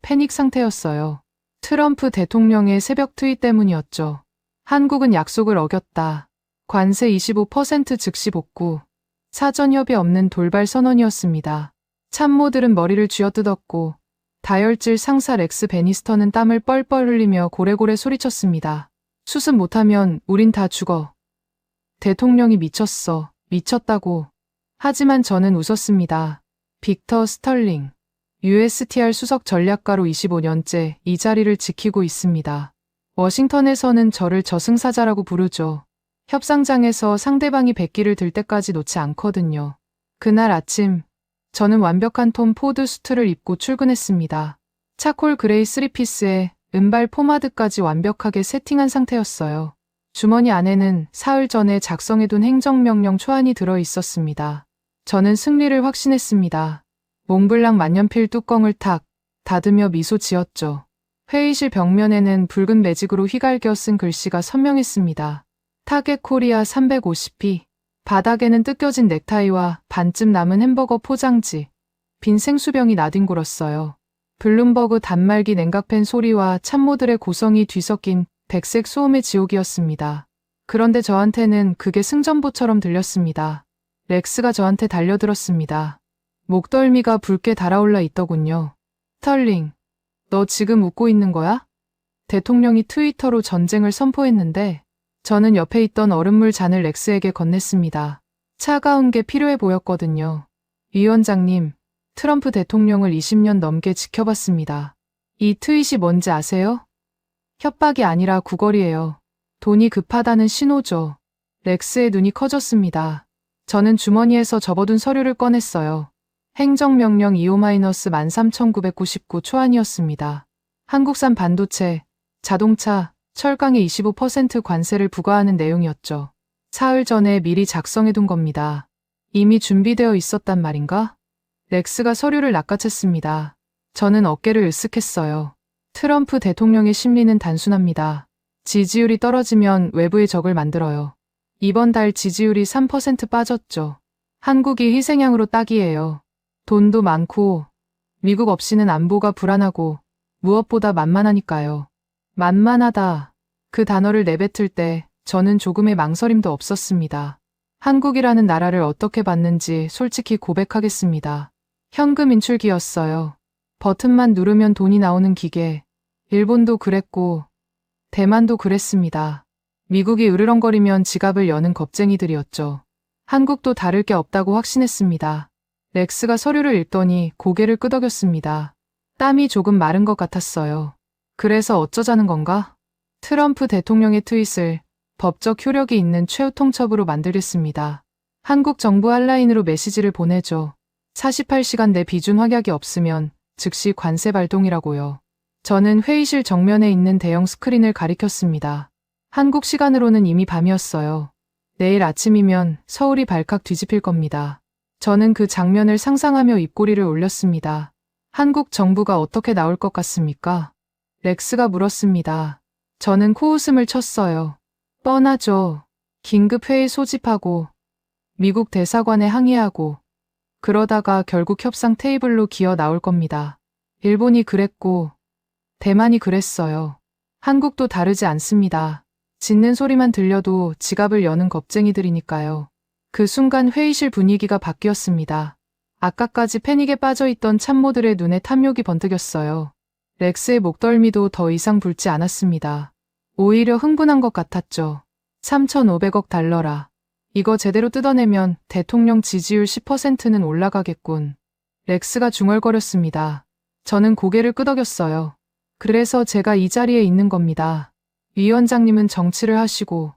패닉 상태였어요. 트럼프 대통령의 새벽 트윗 때문이었죠. 한국은 약속을 어겼다. 관세 25% 즉시 복구. 사전 협의 없는 돌발 선언이었습니다. 참모들은 머리를 쥐어뜯었고 다혈질 상사 렉스 베니스턴은 땀을 뻘뻘 흘리며 고래고래 소리쳤습니다. 수습 못하면 우린 다 죽어. 대통령이 미쳤어. 미쳤다고. 하지만 저는 웃었습니다. 빅터 스털링. USTR 수석 전략가로 25년째 이 자리를 지키고 있습니다. 워싱턴에서는 저를 저승사자라고 부르죠. 협상장에서 상대방이 백기를 들 때까지 놓지 않거든요. 그날 아침, 저는 완벽한 톰 포드 수트를 입고 출근했습니다. 차콜 그레이 3피스에 은발 포마드까지 완벽하게 세팅한 상태였어요. 주머니 안에는 사흘 전에 작성해둔 행정명령 초안이 들어 있었습니다. 저는 승리를 확신했습니다. 몽블랑 만년필 뚜껑을 탁 닫으며 미소 지었죠. 회의실 벽면에는 붉은 매직으로 휘갈겨 쓴 글씨가 선명했습니다. 타겟 코리아 350p. 바닥에는 뜯겨진 넥타이와 반쯤 남은 햄버거 포장지, 빈 생수병이 나뒹굴었어요. 블룸버그 단말기 냉각팬 소리와 참모들의 고성이 뒤섞인 백색 소음의 지옥이었습니다. 그런데 저한테는 그게 승전보처럼 들렸습니다. 렉스가 저한테 달려들었습니다. 목덜미가 붉게 달아올라 있더군요. 스털링, 너 지금 웃고 있는 거야? 대통령이 트위터로 전쟁을 선포했는데 저는 옆에 있던 얼음물 잔을 렉스에게 건넸습니다. 차가운 게 필요해 보였거든요. 위원장님, 트럼프 대통령을 20년 넘게 지켜봤습니다. 이 트윗이 뭔지 아세요? 협박이 아니라 구걸이에요. 돈이 급하다는 신호죠. 렉스의 눈이 커졌습니다. 저는 주머니에서 접어둔 서류를 꺼냈어요. 행정명령 25-13999 초안이었습니다. 한국산 반도체, 자동차, 철강에 25% 관세를 부과하는 내용이었죠. 사흘 전에 미리 작성해둔 겁니다. 이미 준비되어 있었단 말인가? 렉스가 서류를 낚아챘습니다. 저는 어깨를 으쓱했어요. 트럼프 대통령의 심리는 단순합니다. 지지율이 떨어지면 외부의 적을 만들어요. 이번 달 지지율이 3% 빠졌죠. 한국이 희생양으로 딱이에요. 돈도 많고 미국 없이는 안보가 불안하고 무엇보다 만만하니까요. 만만하다. 그 단어를 내뱉을 때 저는 조금의 망설임도 없었습니다. 한국이라는 나라를 어떻게 봤는지 솔직히 고백하겠습니다. 현금 인출기였어요. 버튼만 누르면 돈이 나오는 기계. 일본도 그랬고 대만도 그랬습니다. 미국이 으르렁거리면 지갑을 여는 겁쟁이들이었죠. 한국도 다를 게 없다고 확신했습니다. 렉스가 서류를 읽더니 고개를 끄덕였습니다. 땀이 조금 마른 것 같았어요. 그래서 어쩌자는 건가? 트럼프 대통령의 트윗을 법적 효력이 있는 최후 통첩으로 만들겠습니다. 한국 정부 한라인으로 메시지를 보내죠. 48시간 내 비준 확약이 없으면 즉시 관세 발동이라고요. 저는 회의실 정면에 있는 대형 스크린을 가리켰습니다. 한국 시간으로는 이미 밤이었어요. 내일 아침이면 서울이 발칵 뒤집힐 겁니다. 저는 그 장면을 상상하며 입꼬리를 올렸습니다. 한국 정부가 어떻게 나올 것 같습니까? 렉스가 물었습니다. 저는 코웃음을 쳤어요. 뻔하죠. 긴급 회의 소집하고 미국 대사관에 항의하고 그러다가 결국 협상 테이블로 기어 나올 겁니다. 일본이 그랬고 대만이 그랬어요. 한국도 다르지 않습니다. 짖는 소리만 들려도 지갑을 여는 겁쟁이들이니까요. 그 순간 회의실 분위기가 바뀌었습니다. 아까까지 패닉에 빠져있던 참모들의 눈에 탐욕이 번뜩였어요. 렉스의 목덜미도 더 이상 붉지 않았습니다. 오히려 흥분한 것 같았죠. 3,500억 달러라. 이거 제대로 뜯어내면 대통령 지지율 10%는 올라가겠군. 렉스가 중얼거렸습니다. 저는 고개를 끄덕였어요. 그래서 제가 이 자리에 있는 겁니다. 위원장님은 정치를 하시고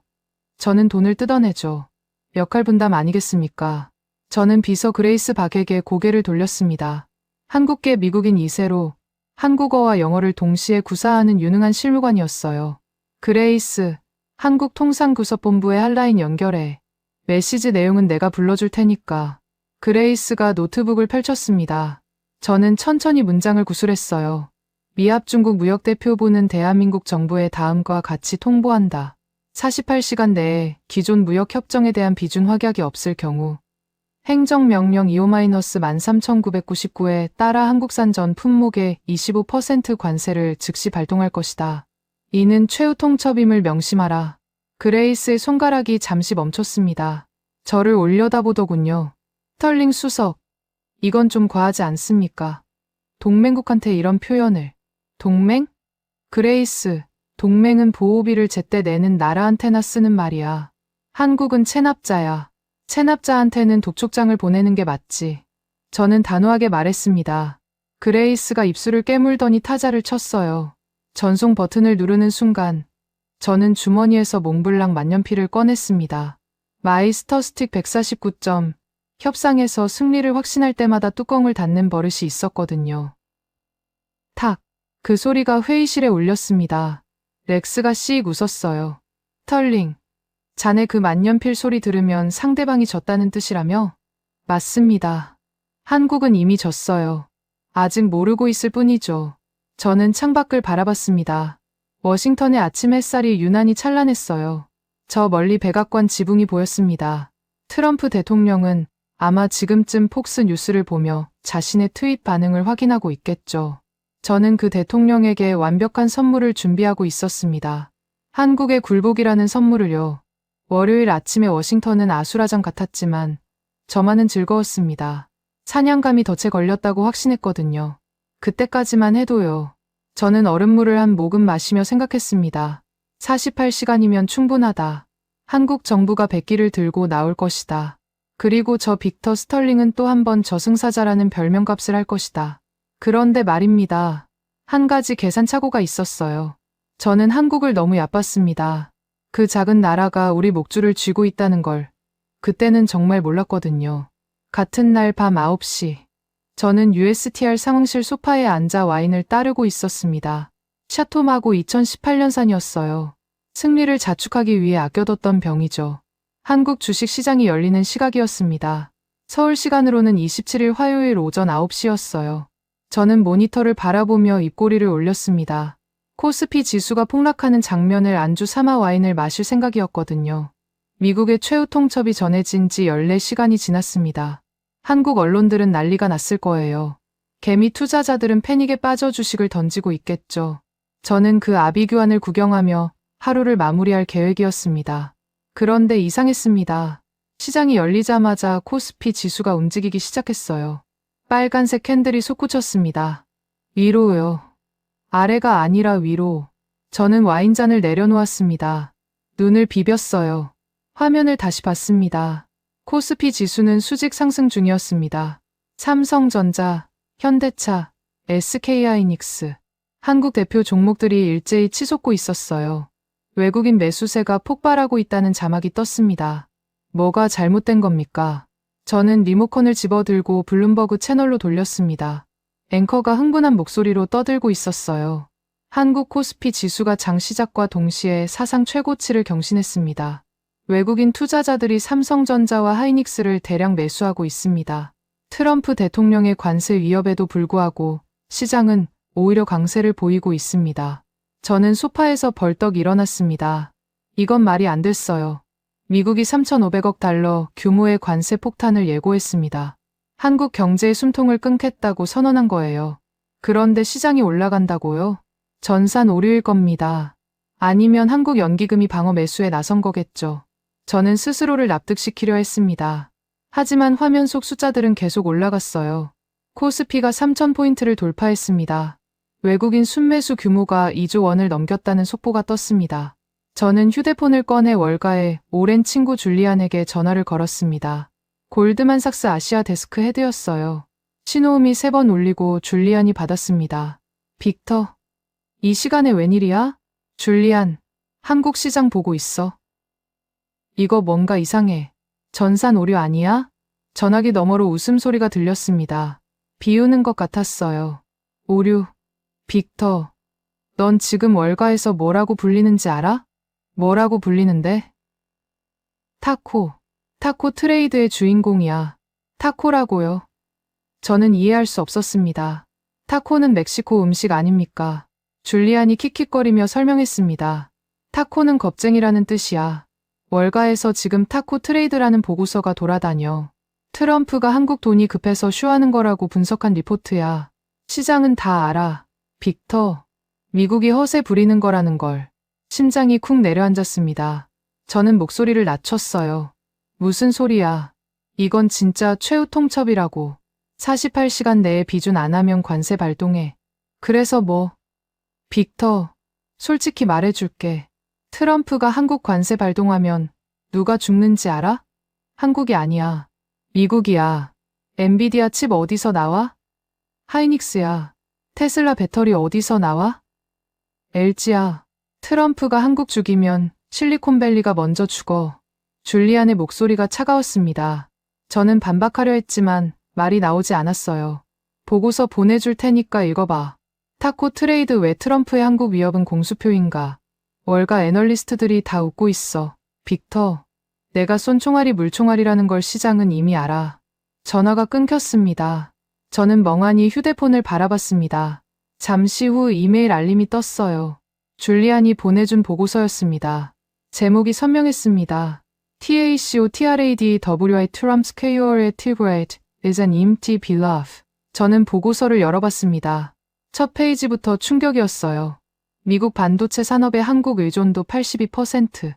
저는 돈을 뜯어내죠. 역할 분담 아니겠습니까? 저는 비서 그레이스 박에게 고개를 돌렸습니다. 한국계 미국인 2세로 한국어와 영어를 동시에 구사하는 유능한 실무관이었어요. 그레이스, 한국통상구서본부의 한라인 연결해. 메시지 내용은 내가 불러줄 테니까. 그레이스가 노트북을 펼쳤습니다. 저는 천천히 문장을 구술했어요. 미합 중국 무역대표부는 대한민국 정부에 다음과 같이 통보한다. 48시간 내에 기존 무역협정에 대한 비준 확약이 없을 경우 행정명령 25-13999에 따라 한국산 전 품목에 25% 관세를 즉시 발동할 것이다. 이는 최후 통첩임을 명심하라. 그레이스의 손가락이 잠시 멈췄습니다. 저를 올려다보더군요. 스털링 수석. 이건 좀 과하지 않습니까? 동맹국한테 이런 표현을. 동맹? 그레이스, 동맹은 보호비를 제때 내는 나라한테나 쓰는 말이야. 한국은 체납자야. 체납자한테는 독촉장을 보내는 게 맞지. 저는 단호하게 말했습니다. 그레이스가 입술을 깨물더니 타자를 쳤어요. 전송 버튼을 누르는 순간 저는 주머니에서 몽블랑 만년필을 꺼냈습니다. 마이스터 스틱 149점. 협상에서 승리를 확신할 때마다 뚜껑을 닫는 버릇이 있었거든요. 탁! 그 소리가 회의실에 울렸습니다. 렉스가 씩 웃었어요. 스털링, 자네 그 만년필 소리 들으면 상대방이 졌다는 뜻이라며? 맞습니다. 한국은 이미 졌어요. 아직 모르고 있을 뿐이죠. 저는 창밖을 바라봤습니다. 워싱턴의 아침 햇살이 유난히 찬란했어요. 저 멀리 백악관 지붕이 보였습니다. 트럼프 대통령은 아마 지금쯤 폭스 뉴스를 보며 자신의 트윗 반응을 확인하고 있겠죠. 저는 그 대통령에게 완벽한 선물을 준비하고 있었습니다. 한국의 굴복이라는 선물을요. 월요일 아침에 워싱턴은 아수라장 같았지만 저만은 즐거웠습니다. 사냥감이 덫에 걸렸다고 확신했거든요. 그때까지만 해도요. 저는 얼음물을 한 모금 마시며 생각했습니다. 48시간이면 충분하다. 한국 정부가 백기를 들고 나올 것이다. 그리고 저 빅터 스털링은 또 한 번 저승사자라는 별명값을 할 것이다. 그런데 말입니다. 한 가지 계산착오가 있었어요. 저는 한국을 너무 얕봤습니다. 그 작은 나라가 우리 목줄을 쥐고 있다는 걸 그때는 정말 몰랐거든요. 같은 날 밤 9시 저는 USTR 상황실 소파에 앉아 와인을 따르고 있었습니다. 샤토마고 2018년산이었어요. 승리를 자축하기 위해 아껴뒀던 병이죠. 한국 주식시장이 열리는 시각이었습니다. 서울 시간으로는 27일 화요일 오전 9시였어요. 저는 모니터를 바라보며 입꼬리를 올렸습니다. 코스피 지수가 폭락하는 장면을 안주 삼아 와인을 마실 생각이었거든요. 미국의 최후 통첩이 전해진 지 14시간이 지났습니다. 한국 언론들은 난리가 났을 거예요. 개미 투자자들은 패닉에 빠져 주식을 던지고 있겠죠. 저는 그 아비규환을 구경하며 하루를 마무리할 계획이었습니다. 그런데 이상했습니다. 시장이 열리자마자 코스피 지수가 움직이기 시작했어요. 빨간색 캔들이 솟구쳤습니다. 위로요. 아래가 아니라 위로. 저는 와인잔을 내려놓았습니다. 눈을 비볐어요. 화면을 다시 봤습니다. 코스피 지수는 수직 상승 중이었습니다. 삼성전자, 현대차, SK하이닉스, 한국 대표 종목들이 일제히 치솟고 있었어요. 외국인 매수세가 폭발하고 있다는 자막이 떴습니다. 뭐가 잘못된 겁니까? 저는 리모컨을 집어들고 블룸버그 채널로 돌렸습니다. 앵커가 흥분한 목소리로 떠들고 있었어요. 한국 코스피 지수가 장 시작과 동시에 사상 최고치를 경신했습니다. 외국인 투자자들이 삼성전자와 하이닉스를 대량 매수하고 있습니다. 트럼프 대통령의 관세 위협에도 불구하고 시장은 오히려 강세를 보이고 있습니다. 저는 소파에서 벌떡 일어났습니다. 이건 말이 안 됐어요. 미국이 3,500억 달러 규모의 관세 폭탄을 예고했습니다. 한국 경제의 숨통을 끊겠다고 선언한 거예요. 그런데 시장이 올라간다고요? 전산 오류일 겁니다. 아니면 한국 연기금이 방어 매수에 나선 거겠죠. 저는 스스로를 납득시키려 했습니다. 하지만 화면 속 숫자들은 계속 올라갔어요. 코스피가 3,000포인트를 돌파했습니다. 외국인 순매수 규모가 2조 원을 넘겼다는 속보가 떴습니다. 저는 휴대폰을 꺼내 월가의 오랜 친구 줄리안에게 전화를 걸었습니다. 골드만삭스 아시아 데스크 헤드였어요. 신호음이 3번 울리고 줄리안이 받았습니다. 빅터, 이 시간에 웬일이야? 줄리안, 한국 시장 보고 있어. 이거 뭔가 이상해. 전산 오류 아니야? 전화기 너머로 웃음소리가 들렸습니다. 비우는 것 같았어요. 오류. 빅터, 넌 지금 월가에서 뭐라고 불리는지 알아? 뭐라고 불리는데? 타코. 타코 트레이드의 주인공이야. 타코라고요. 저는 이해할 수 없었습니다. 타코는 멕시코 음식 아닙니까? 줄리안이 킥킥거리며 설명했습니다. 타코는 겁쟁이라는 뜻이야. 월가에서 지금 타코 트레이드라는 보고서가 돌아다녀. 트럼프가 한국 돈이 급해서 쇼하는 거라고 분석한 리포트야. 시장은 다 알아. 빅터. 미국이 허세 부리는 거라는 걸. 심장이 쿵 내려앉았습니다. 저는 목소리를 낮췄어요. 무슨 소리야. 이건 진짜 최후 통첩이라고. 48시간 내에 비준 안 하면 관세 발동해. 그래서 뭐? 빅터, 솔직히 말해줄게. 트럼프가 한국 관세 발동하면 누가 죽는지 알아? 한국이 아니야. 미국이야. 엔비디아 칩 어디서 나와? 하이닉스야. 테슬라 배터리 어디서 나와? LG야. 트럼프가 한국 죽이면 실리콘밸리가 먼저 죽어. 줄리안의 목소리가 차가웠습니다. 저는 반박하려 했지만 말이 나오지 않았어요. 보고서 보내줄 테니까 읽어봐. 타코 트레이드 왜 트럼프의 한국 위협은 공수표인가? 월가 애널리스트들이 다 웃고 있어. 빅터, 내가 쏜 총알이 물총알이라는 걸 시장은 이미 알아. 전화가 끊겼습니다. 저는 멍하니 휴대폰을 바라봤습니다. 잠시 후 이메일 알림이 떴어요. 줄리안이 보내준 보고서였습니다. 제목이 선명했습니다. TACOTRADWI Trump's KOR의 Tigray is an empty bluff. 저는 보고서를 열어봤습니다. 첫 페이지부터 충격이었어요. 미국 반도체 산업의 한국 의존도 82%,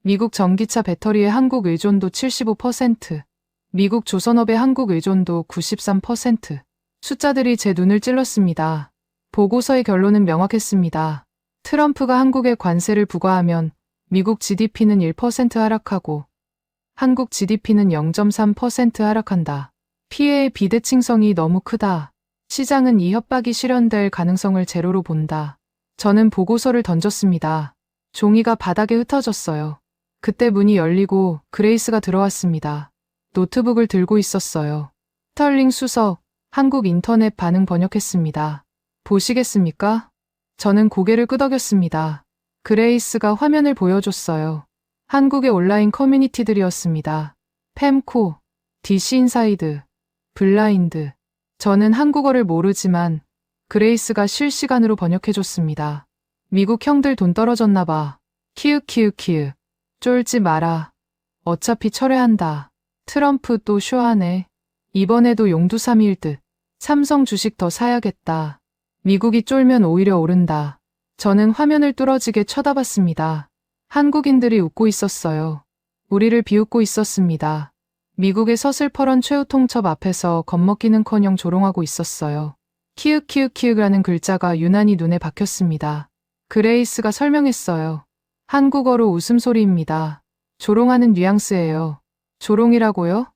미국 전기차 배터리의 한국 의존도 75%, 미국 조선업의 한국 의존도 93%. 숫자들이 제 눈을 찔렀습니다. 보고서의 결론은 명확했습니다. 트럼프가 한국에 관세를 부과하면 미국 GDP는 1% 하락하고 한국 GDP는 0.3% 하락한다. 피해의 비대칭성이 너무 크다. 시장은 이 협박이 실현될 가능성을 제로로 본다. 저는 보고서를 던졌습니다. 종이가 바닥에 흩어졌어요. 그때 문이 열리고 그레이스가 들어왔습니다. 노트북을 들고 있었어요. 스털링 수석, 한국 인터넷 반응 번역했습니다. 보시겠습니까? 저는 고개를 끄덕였습니다. 그레이스가 화면을 보여줬어요. 한국의 온라인 커뮤니티들이었습니다. 팸코, DC인사이드, 블라인드. 저는 한국어를 모르지만 그레이스가 실시간으로 번역해줬습니다. 미국 형들 돈 떨어졌나 봐. 키읔키읔키읔. 쫄지 마라. 어차피 철회한다. 트럼프 또 쇼하네. 이번에도 용두삼이일 듯. 삼성 주식 더 사야겠다. 미국이 쫄면 오히려 오른다. 저는 화면을 뚫어지게 쳐다봤습니다. 한국인들이 웃고 있었어요. 우리를 비웃고 있었습니다. 미국의 서슬퍼런 최후 통첩 앞에서 겁먹기는커녕 조롱하고 있었어요. 키읔키읔키읔이라는 글자가 유난히 눈에 박혔습니다. 그레이스가 설명했어요. 한국어로 웃음소리입니다. 조롱하는 뉘앙스예요. 조롱이라고요?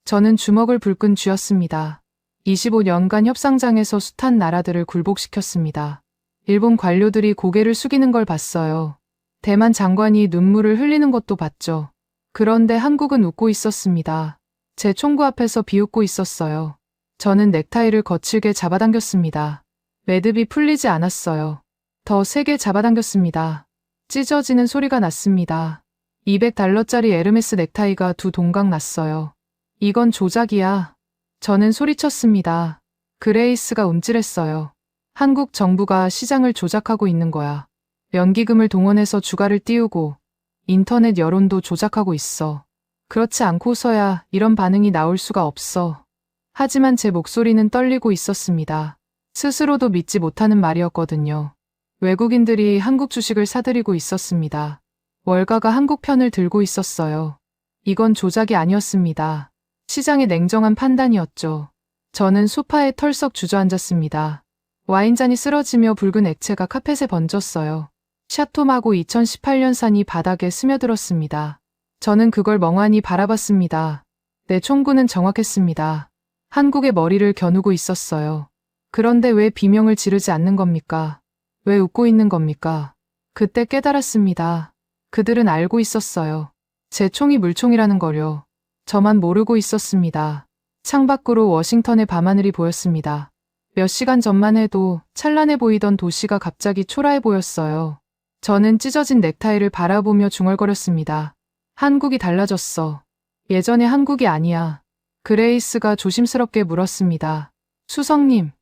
저는 주먹을 불끈 쥐었습니다. 25년간 협상장에서 숱한 나라들을 굴복시켰습니다. 일본 관료들이 고개를 숙이는 걸 봤어요. 대만 장관이 눈물을 흘리는 것도 봤죠. 그런데 한국은 웃고 있었습니다. 제 총구 앞에서 비웃고 있었어요. 저는 넥타이를 거칠게 잡아당겼습니다. 매듭이 풀리지 않았어요. 더 세게 잡아당겼습니다. 찢어지는 소리가 났습니다. $200짜리 에르메스 넥타이가 두 동강 났어요. 이건 조작이야. 저는 소리쳤습니다. 그레이스가 움찔했어요. 한국 정부가 시장을 조작하고 있는 거야. 연기금을 동원해서 주가를 띄우고 인터넷 여론도 조작하고 있어. 그렇지 않고서야 이런 반응이 나올 수가 없어. 하지만 제 목소리는 떨리고 있었습니다. 스스로도 믿지 못하는 말이었거든요. 외국인들이 한국 주식을 사들이고 있었습니다. 월가가 한국 편을 들고 있었어요. 이건 조작이 아니었습니다. 시장의 냉정한 판단이었죠. 저는 소파에 털썩 주저앉았습니다. 와인잔이 쓰러지며 붉은 액체가 카펫에 번졌어요. 샤토마고 2018년산이 바닥에 스며들었습니다. 저는 그걸 멍하니 바라봤습니다. 내 총구는 정확했습니다. 한국의 머리를 겨누고 있었어요. 그런데 왜 비명을 지르지 않는 겁니까? 왜 웃고 있는 겁니까? 그때 깨달았습니다. 그들은 알고 있었어요. 제 총이 물총이라는 거요. 저만 모르고 있었습니다. 창밖으로 워싱턴의 밤하늘이 보였습니다. 몇 시간 전만 해도 찬란해 보이던 도시가 갑자기 초라해 보였어요. 저는 찢어진 넥타이를 바라보며 중얼거렸습니다. 한국이 달라졌어. 예전의 한국이 아니야. 그레이스가 조심스럽게 물었습니다. 수석님,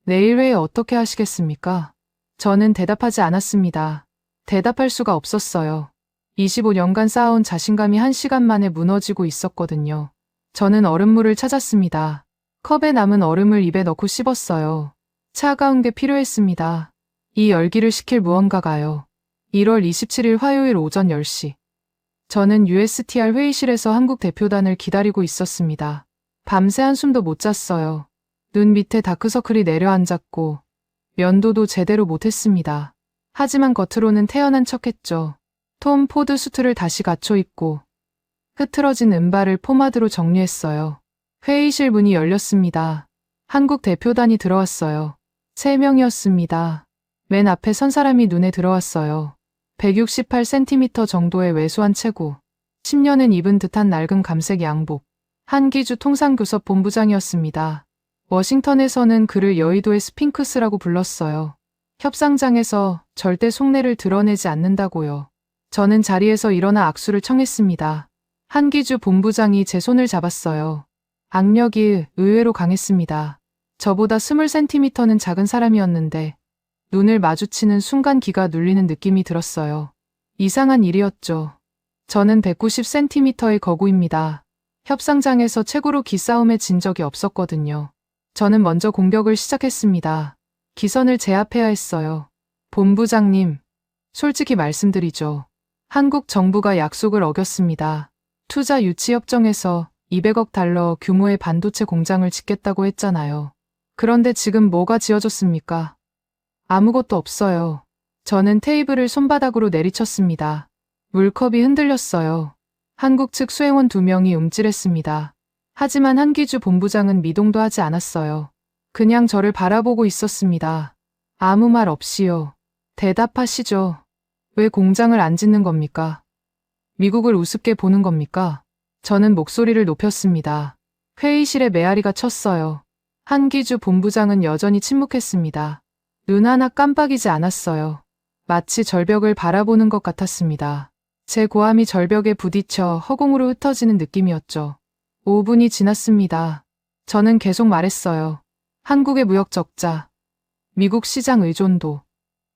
내일 회의 어떻게 하시겠습니까? 저는 대답하지 않았습니다. 대답할 수가 없었어요. 25년간 쌓아온 자신감이 1시간 만에 무너지고 있었거든요. 저는 얼음물을 찾았습니다. 컵에 남은 얼음을 입에 넣고 씹었어요. 차가운 게 필요했습니다. 이 열기를 식힐 무언가가요. 1월 27일 화요일 오전 10시. 저는 USTR 회의실에서 한국 대표단을 기다리고 있었습니다. 밤새 한숨도 못 잤어요. 눈 밑에 다크서클이 내려앉았고 면도도 제대로 못했습니다. 하지만 겉으로는 태연한 척했죠. 톰 포드 수트를 다시 갖춰 입고 흐트러진 은발을 포마드로 정리했어요. 회의실 문이 열렸습니다. 한국 대표단이 들어왔어요. 3명이었습니다. 맨 앞에 선 사람이 눈에 들어왔어요. 168cm 정도의 왜소한 체구, 10년은 입은 듯한 낡은 감색 양복, 한기주 통상교섭 본부장이었습니다. 워싱턴에서는 그를 여의도의 스핑크스라고 불렀어요. 협상장에서 절대 속내를 드러내지 않는다고요. 저는 자리에서 일어나 악수를 청했습니다. 한기주 본부장이 제 손을 잡았어요. 악력이 의외로 강했습니다. 저보다 20cm는 작은 사람이었는데 눈을 마주치는 순간 기가 눌리는 느낌이 들었어요. 이상한 일이었죠. 저는 190cm의 거구입니다. 협상장에서 최고로 기싸움에 진 적이 없었거든요. 저는 먼저 공격을 시작했습니다. 기선을 제압해야 했어요. 본부장님, 솔직히 말씀드리죠. 한국 정부가 약속을 어겼습니다. 투자 유치 협정에서 200억 달러 규모의 반도체 공장을 짓겠다고 했잖아요. 그런데 지금 뭐가 지어졌습니까? 아무것도 없어요. 저는 테이블을 손바닥으로 내리쳤습니다. 물컵이 흔들렸어요. 한국 측 수행원 2명이 움찔했습니다. 하지만 한기주 본부장은 미동도 하지 않았어요. 그냥 저를 바라보고 있었습니다. 아무 말 없이요. 대답하시죠. 왜 공장을 안 짓는 겁니까? 미국을 우습게 보는 겁니까? 저는 목소리를 높였습니다. 회의실에 메아리가 쳤어요. 한기주 본부장은 여전히 침묵했습니다. 눈 하나 깜빡이지 않았어요. 마치 절벽을 바라보는 것 같았습니다. 제 고함이 절벽에 부딪혀 허공으로 흩어지는 느낌이었죠. 5분이 지났습니다. 저는 계속 말했어요. 한국의 무역 적자, 미국 시장 의존도,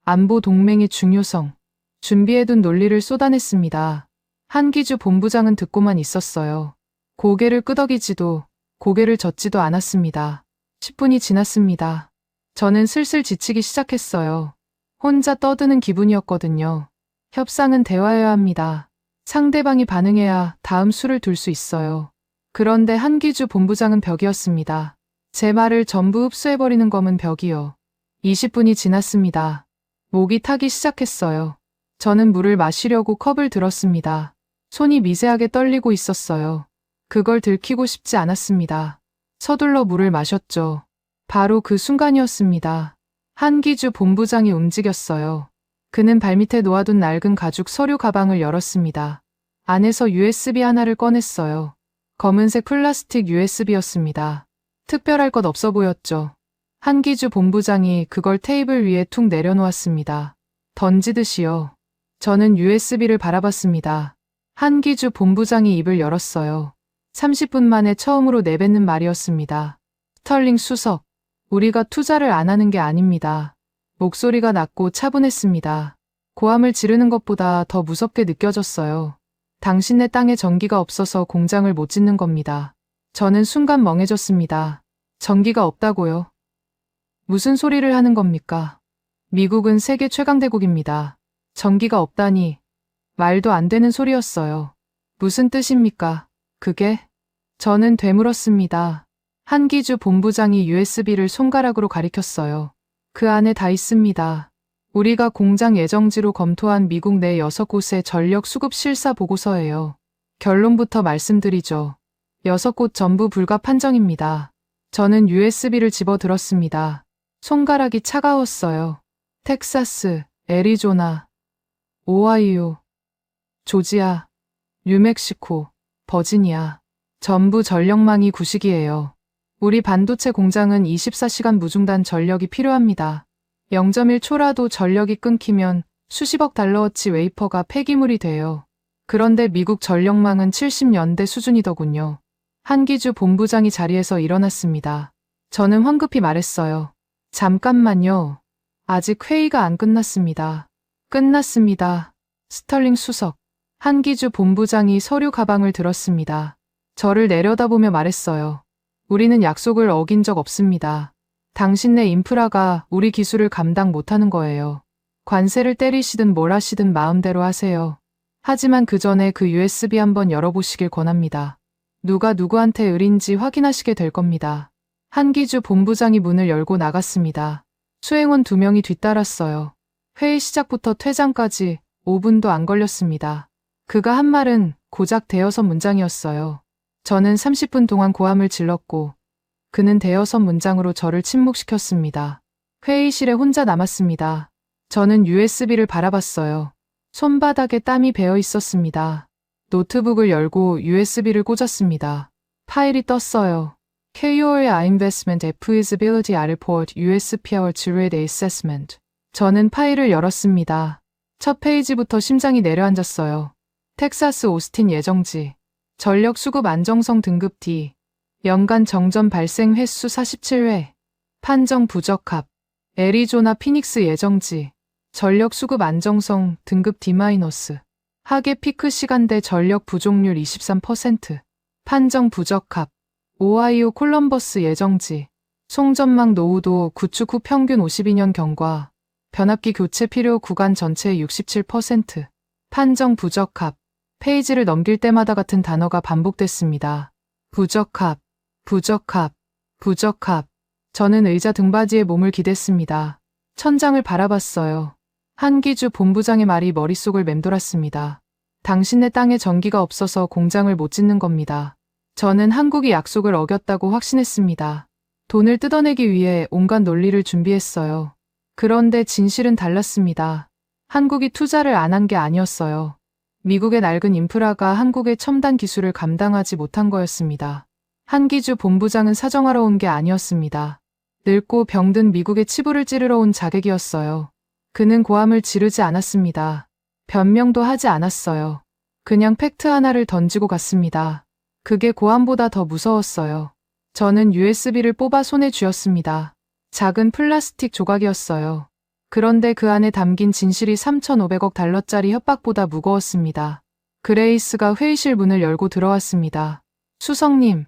안보 동맹의 중요성, 준비해둔 논리를 쏟아냈습니다. 한기주 본부장은 듣고만 있었어요. 고개를 끄덕이지도 고개를 젓지도 않았습니다. 10분이 지났습니다. 저는 슬슬 지치기 시작했어요. 혼자 떠드는 기분이었거든요. 협상은 대화해야 합니다. 상대방이 반응해야 다음 수를 둘 수 있어요. 그런데 한기주 본부장은 벽이었습니다. 제 말을 전부 흡수해버리는 검은 벽이요. 20분이 지났습니다. 목이 타기 시작했어요. 저는 물을 마시려고 컵을 들었습니다. 손이 미세하게 떨리고 있었어요. 그걸 들키고 싶지 않았습니다. 서둘러 물을 마셨죠. 바로 그 순간이었습니다. 한기주 본부장이 움직였어요. 그는 발밑에 놓아둔 낡은 가죽 서류 가방을 열었습니다. 안에서 USB 하나를 꺼냈어요. 검은색 플라스틱 USB였습니다. 특별할 것 없어 보였죠. 한기주 본부장이 그걸 테이블 위에 툭 내려놓았습니다. 던지듯이요. 저는 USB를 바라봤습니다. 한기주 본부장이 입을 열었어요. 30분 만에 처음으로 내뱉는 말이었습니다. 스털링 수석, 우리가 투자를 안 하는 게 아닙니다. 목소리가 낮고 차분했습니다. 고함을 지르는 것보다 더 무섭게 느껴졌어요. 당신네 땅에 전기가 없어서 공장을 못 짓는 겁니다. 저는 순간 멍해졌습니다. 전기가 없다고요? 무슨 소리를 하는 겁니까? 미국은 세계 최강대국입니다. 전기가 없다니. 말도 안 되는 소리였어요. 무슨 뜻입니까? 그게? 저는 되물었습니다. 한기주 본부장이 USB를 손가락으로 가리켰어요. 그 안에 다 있습니다. 우리가 공장 예정지로 검토한 미국 내 6곳의 전력 수급 실사 보고서예요. 결론부터 말씀드리죠. 6곳 전부 불가 판정입니다. 저는 USB를 집어들었습니다. 손가락이 차가웠어요. 텍사스, 애리조나, 오하이오, 조지아, 뉴멕시코, 버지니아. 전부 전력망이 구식이에요. 우리 반도체 공장은 24시간 무중단 전력이 필요합니다. 0.1초라도 전력이 끊기면 수십억 달러어치 웨이퍼가 폐기물이 돼요. 그런데 미국 전력망은 70년대 수준이더군요. 한기주 본부장이 자리에서 일어났습니다. 저는 황급히 말했어요. 잠깐만요. 아직 회의가 안 끝났습니다. 끝났습니다. 스털링 수석. 한기주 본부장이 서류 가방을 들었습니다. 저를 내려다보며 말했어요. 우리는 약속을 어긴 적 없습니다. 당신네 인프라가 우리 기술을 감당 못하는 거예요. 관세를 때리시든 뭘 하시든 마음대로 하세요. 하지만 그 전에 그 USB 한번 열어보시길 권합니다. 누가 누구한테 을인지 확인하시게 될 겁니다. 한기주 본부장이 문을 열고 나갔습니다. 수행원 2명이 뒤따랐어요. 회의 시작부터 퇴장까지 5분도 안 걸렸습니다. 그가 한 말은 고작 대여섯 문장이었어요. 저는 30분 동안 고함을 질렀고 그는 대여섯 문장으로 저를 침묵시켰습니다. 회의실에 혼자 남았습니다. 저는 USB를 바라봤어요. 손바닥에 땀이 배어 있었습니다. 노트북을 열고 USB를 꽂았습니다. 파일이 떴어요. KO의 Investment Feasibility Report USP Hour to Read Assessment. 저는 파일을 열었습니다. 첫 페이지부터 심장이 내려앉았어요. 텍사스 오스틴 예정지. 전력 수급 안정성 등급 D. 연간 정전 발생 횟수 47회. 판정 부적합. 애리조나 피닉스 예정지. 전력 수급 안정성 등급 D-. 하계 피크 시간대 전력 부족률 23%. 판정 부적합. 오하이오 콜럼버스 예정지. 송전망 노후도 구축 후 평균 52년 경과. 변압기 교체 필요 구간 전체의 67%. 판정 부적합. 페이지를 넘길 때마다 같은 단어가 반복됐습니다. 부적합, 부적합, 부적합. 저는 의자 등받이에 몸을 기댔습니다. 천장을 바라봤어요. 한기주 본부장의 말이 머릿속을 맴돌았습니다. 당신네 땅에 전기가 없어서 공장을 못 짓는 겁니다. 저는 한국이 약속을 어겼다고 확신했습니다. 돈을 뜯어내기 위해 온갖 논리를 준비했어요. 그런데 진실은 달랐습니다. 한국이 투자를 안 한 게 아니었어요. 미국의 낡은 인프라가 한국의 첨단 기술을 감당하지 못한 거였습니다. 한기주 본부장은 사정하러 온 게 아니었습니다. 늙고 병든 미국의 치부를 찌르러 온 자객이었어요. 그는 고함을 지르지 않았습니다. 변명도 하지 않았어요. 그냥 팩트 하나를 던지고 갔습니다. 그게 고함보다 더 무서웠어요. 저는 USB를 뽑아 손에 쥐었습니다. 작은 플라스틱 조각이었어요. 그런데 그 안에 담긴 진실이 3,500억 달러짜리 협박보다 무거웠습니다. 그레이스가 회의실 문을 열고 들어왔습니다. 수석님,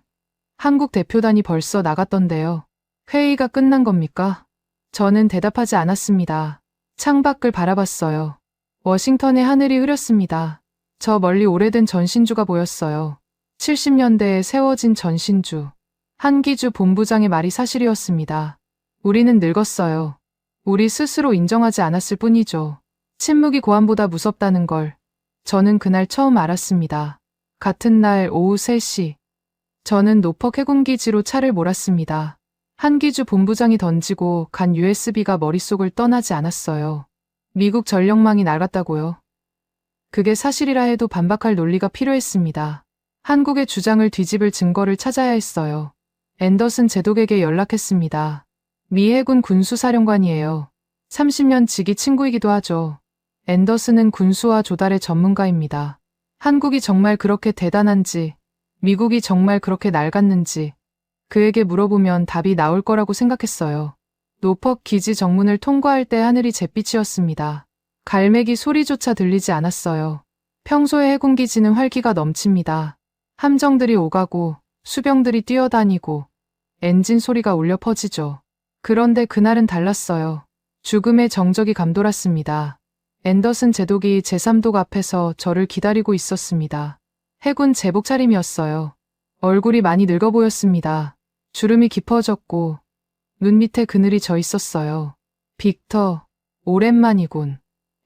한국 대표단이 벌써 나갔던데요. 회의가 끝난 겁니까? 저는 대답하지 않았습니다. 창밖을 바라봤어요. 워싱턴의 하늘이 흐렸습니다. 저 멀리 오래된 전신주가 보였어요. 70년대에 세워진 전신주. 한기주 본부장의 말이 사실이었습니다. 우리는 늙었어요. 우리 스스로 인정하지 않았을 뿐이죠. 침묵이 고함보다 무섭다는 걸 저는 그날 처음 알았습니다. 같은 날 오후 3시. 저는 노퍽 해군기지로 차를 몰았습니다. 한기주 본부장이 던지고 간 USB가 머릿속을 떠나지 않았어요. 미국 전력망이 낡았다고요. 그게 사실이라 해도 반박할 논리가 필요했습니다. 한국의 주장을 뒤집을 증거를 찾아야 했어요. 앤더슨 제독에게 연락했습니다. 미 해군 군수사령관이에요. 30년 지기 친구이기도 하죠. 앤더슨은 군수와 조달의 전문가입니다. 한국이 정말 그렇게 대단한지, 미국이 정말 그렇게 낡았는지 그에게 물어보면 답이 나올 거라고 생각했어요. 노퍽 기지 정문을 통과할 때 하늘이 잿빛이었습니다. 갈매기 소리조차 들리지 않았어요. 평소에 해군기지는 활기가 넘칩니다. 함정들이 오가고 수병들이 뛰어다니고 엔진 소리가 울려 퍼지죠. 그런데 그날은 달랐어요. 죽음의 정적이 감돌았습니다. 앤더슨 제독이 제3독 앞에서 저를 기다리고 있었습니다. 해군 제복 차림이었어요. 얼굴이 많이 늙어 보였습니다. 주름이 깊어졌고 눈 밑에 그늘이 져 있었어요. 빅터, 오랜만이군.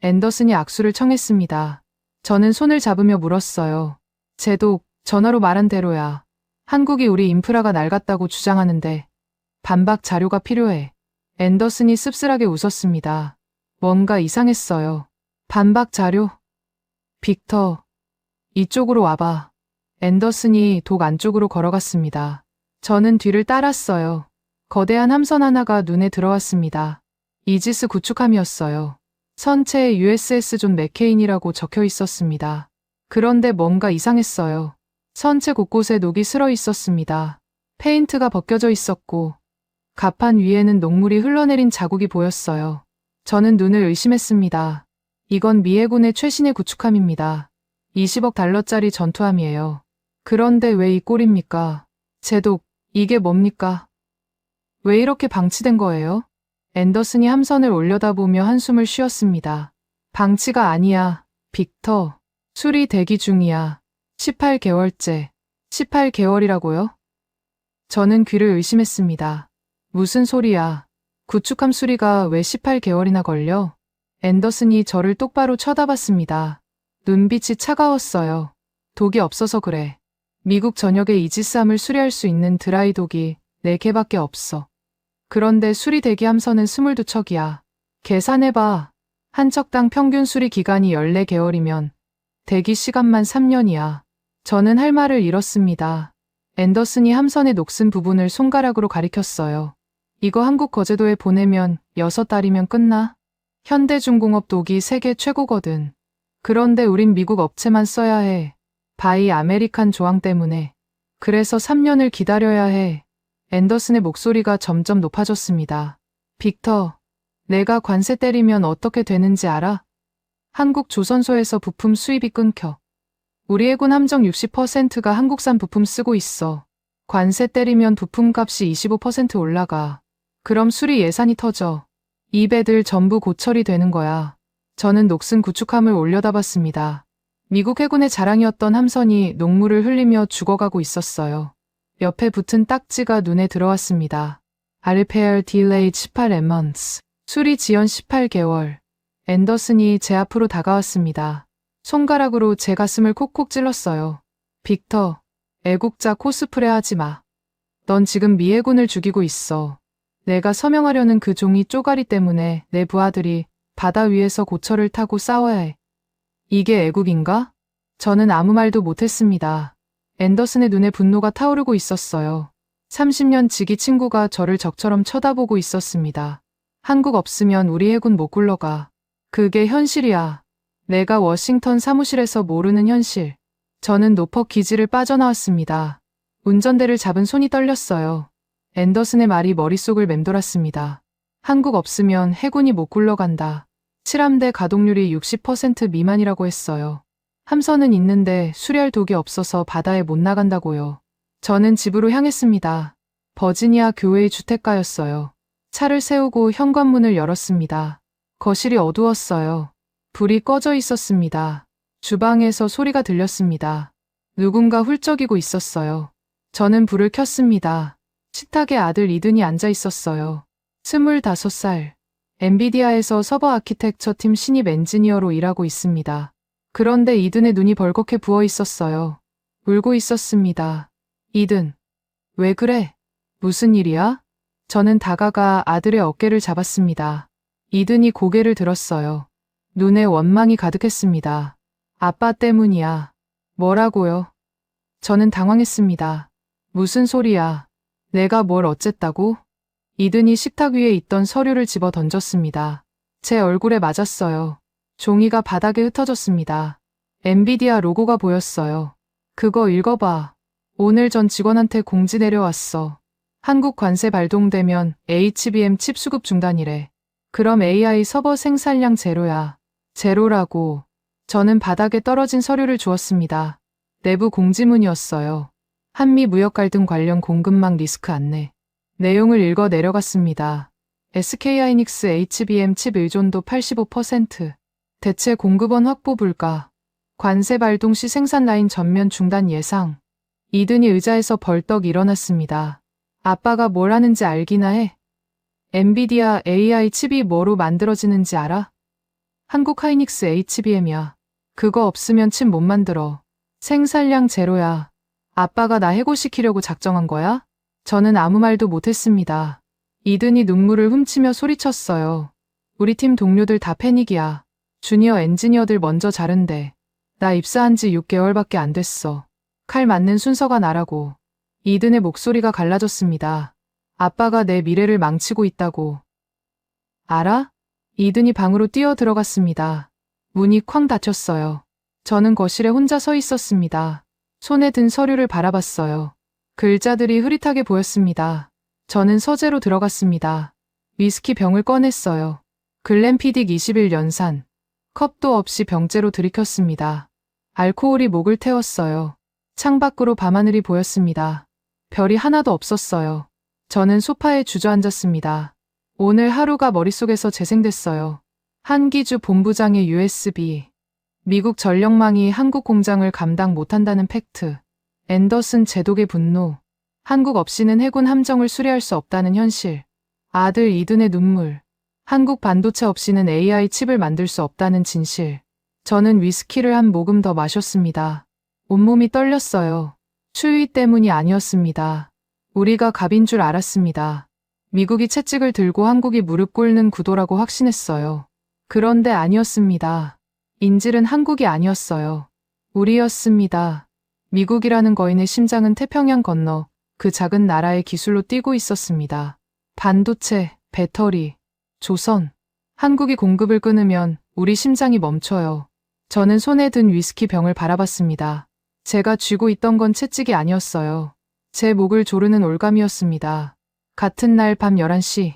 앤더슨이 악수를 청했습니다. 저는 손을 잡으며 물었어요. 제독, 전화로 말한 대로야. 한국이 우리 인프라가 낡았다고 주장하는데 반박 자료가 필요해. 앤더슨이 씁쓸하게 웃었습니다. 뭔가 이상했어요. 반박 자료? 빅터, 이쪽으로 와봐. 앤더슨이 독 안쪽으로 걸어갔습니다. 저는 뒤를 따랐어요. 거대한 함선 하나가 눈에 들어왔습니다. 이지스 구축함이었어요. 선체에 USS 존 맥케인이라고 적혀 있었습니다. 그런데 뭔가 이상했어요. 선체 곳곳에 녹이 슬어 있었습니다. 페인트가 벗겨져 있었고 갑판 위에는 녹물이 흘러내린 자국이 보였어요. 저는 눈을 의심했습니다. 이건 미 해군의 최신의 구축함입니다. 20억 달러짜리 전투함이에요. 그런데 왜 이 꼴입니까? 제독, 이게 뭡니까? 왜 이렇게 방치된 거예요? 앤더슨이 함선을 올려다보며 한숨을 쉬었습니다. 방치가 아니야, 빅터. 수리 대기 중이야. 18개월째. 18개월이라고요? 저는 귀를 의심했습니다. 무슨 소리야. 구축함 수리가 왜 18개월이나 걸려? 앤더슨이 저를 똑바로 쳐다봤습니다. 눈빛이 차가웠어요. 독이 없어서 그래. 미국 전역에 이지스함을 수리할 수 있는 드라이 독이 4개밖에 없어. 그런데 수리 대기 함선은 22척이야. 계산해봐. 한 척당 평균 수리 기간이 14개월이면 대기 시간만 3년이야. 저는 할 말을 잃었습니다. 앤더슨이 함선의 녹슨 부분을 손가락으로 가리켰어요. 이거 한국 거제도에 보내면 6달이면 끝나? 현대중공업 독이 세계 최고거든. 그런데 우린 미국 업체만 써야 해. 바이 아메리칸 조항 때문에. 그래서 3년을 기다려야 해. 앤더슨의 목소리가 점점 높아졌습니다. 빅터, 내가 관세 때리면 어떻게 되는지 알아? 한국 조선소에서 부품 수입이 끊겨. 우리 해군 함정 60%가 한국산 부품 쓰고 있어. 관세 때리면 부품값이 25% 올라가. 그럼 수리 예산이 터져. 이 배들 전부 고철이 되는 거야. 저는 녹슨 구축함을 올려다봤습니다. 미국 해군의 자랑이었던 함선이 녹물을 흘리며 죽어가고 있었어요. 옆에 붙은 딱지가 눈에 들어왔습니다. Repair delayed 18 months. 수리 지연 18개월. 앤더슨이 제 앞으로 다가왔습니다. 손가락으로 제 가슴을 콕콕 찔렀어요. 빅터, 애국자 코스프레 하지 마. 넌 지금 미 해군을 죽이고 있어. 내가 서명하려는 그 종이 쪼가리 때문에 내 부하들이 바다 위에서 고철을 타고 싸워야 해. 이게 애국인가? 저는 아무 말도 못했습니다. 앤더슨의 눈에 분노가 타오르고 있었어요. 30년 지기 친구가 저를 적처럼 쳐다보고 있었습니다. 한국 없으면 우리 해군 못 굴러가. 그게 현실이야. 내가 워싱턴 사무실에서 모르는 현실. 저는 노퍽 기지를 빠져나왔습니다. 운전대를 잡은 손이 떨렸어요. 앤더슨의 말이 머릿속을 맴돌았습니다. 한국 없으면 해군이 못 굴러간다. 7함대 가동률이 60% 미만이라고 했어요. 함선은 있는데 수리할 독이 없어서 바다에 못 나간다고요. 저는 집으로 향했습니다. 버지니아 교회의 주택가였어요. 차를 세우고 현관문을 열었습니다. 거실이 어두웠어요. 불이 꺼져 있었습니다. 주방에서 소리가 들렸습니다. 누군가 훌쩍이고 있었어요. 저는 불을 켰습니다. 식탁에 아들 이든이 앉아 있었어요. 25살. 엔비디아에서 서버 아키텍처 팀 신입 엔지니어로 일하고 있습니다. 그런데 이든의 눈이 벌겋게 부어 있었어요. 울고 있었습니다. 이든, 왜 그래? 무슨 일이야? 저는 다가가 아들의 어깨를 잡았습니다. 이든이 고개를 들었어요. 눈에 원망이 가득했습니다. 아빠 때문이야. 뭐라고요? 저는 당황했습니다. 무슨 소리야? 내가 뭘 어쨌다고? 이든이 식탁 위에 있던 서류를 집어 던졌습니다. 제 얼굴에 맞았어요. 종이가 바닥에 흩어졌습니다. 엔비디아 로고가 보였어요. 그거 읽어봐. 오늘 전 직원한테 공지 내려왔어. 한국 관세 발동되면 HBM 칩 수급 중단이래. 그럼 AI 서버 생산량 제로야. 제로라고. 저는 바닥에 떨어진 서류를 주었습니다. 내부 공지문이었어요. 한미 무역 갈등 관련 공급망 리스크 안내. 내용을 읽어 내려갔습니다. SK하이닉스 HBM 칩 의존도 85%. 대체 공급원 확보 불가. 관세 발동 시 생산 라인 전면 중단 예상. 이든이 의자에서 벌떡 일어났습니다. 아빠가 뭘 하는지 알기나 해. 엔비디아 AI 칩이 뭐로 만들어지는지 알아? 한국 하이닉스 HBM이야. 그거 없으면 칩 못 만들어. 생산량 제로야. 아빠가 나 해고시키려고 작정한 거야? 저는 아무 말도 못했습니다. 이든이 눈물을 훔치며 소리쳤어요. 우리 팀 동료들 다 패닉이야. 주니어 엔지니어들 먼저 자른대. 나 입사한 지 6개월밖에 안 됐어. 칼 맞는 순서가 나라고. 이든의 목소리가 갈라졌습니다. 아빠가 내 미래를 망치고 있다고. 알아? 이든이 방으로 뛰어 들어갔습니다. 문이 쾅 닫혔어요. 저는 거실에 혼자 서 있었습니다. 손에 든 서류를 바라봤어요. 글자들이 흐릿하게 보였습니다. 저는 서재로 들어갔습니다. 위스키 병을 꺼냈어요. 글램피딕 21년산. 컵도 없이 병째로 들이켰습니다. 알코올이 목을 태웠어요. 창밖으로 밤하늘이 보였습니다. 별이 하나도 없었어요. 저는 소파에 주저앉았습니다. 오늘 하루가 머릿속에서 재생됐어요. 한기주 본부장의 USB. 미국 전력망이 한국 공장을 감당 못한다는 팩트. 앤더슨 제독의 분노. 한국 없이는 해군 함정을 수리할 수 없다는 현실. 아들 이든의 눈물. 한국 반도체 없이는 AI 칩을 만들 수 없다는 진실. 저는 위스키를 한 모금 더 마셨습니다. 온몸이 떨렸어요. 추위 때문이 아니었습니다. 우리가 갑인 줄 알았습니다. 미국이 채찍을 들고 한국이 무릎 꿇는 구도라고 확신했어요. 그런데 아니었습니다. 인질은 한국이 아니었어요. 우리였습니다. 미국이라는 거인의 심장은 태평양 건너 그 작은 나라의 기술로 뛰고 있었습니다. 반도체, 배터리, 조선. 한국이 공급을 끊으면 우리 심장이 멈춰요. 저는 손에 든 위스키 병을 바라봤습니다. 제가 쥐고 있던 건 채찍이 아니었어요. 제 목을 조르는 올감이었습니다. 같은 날 밤 11시,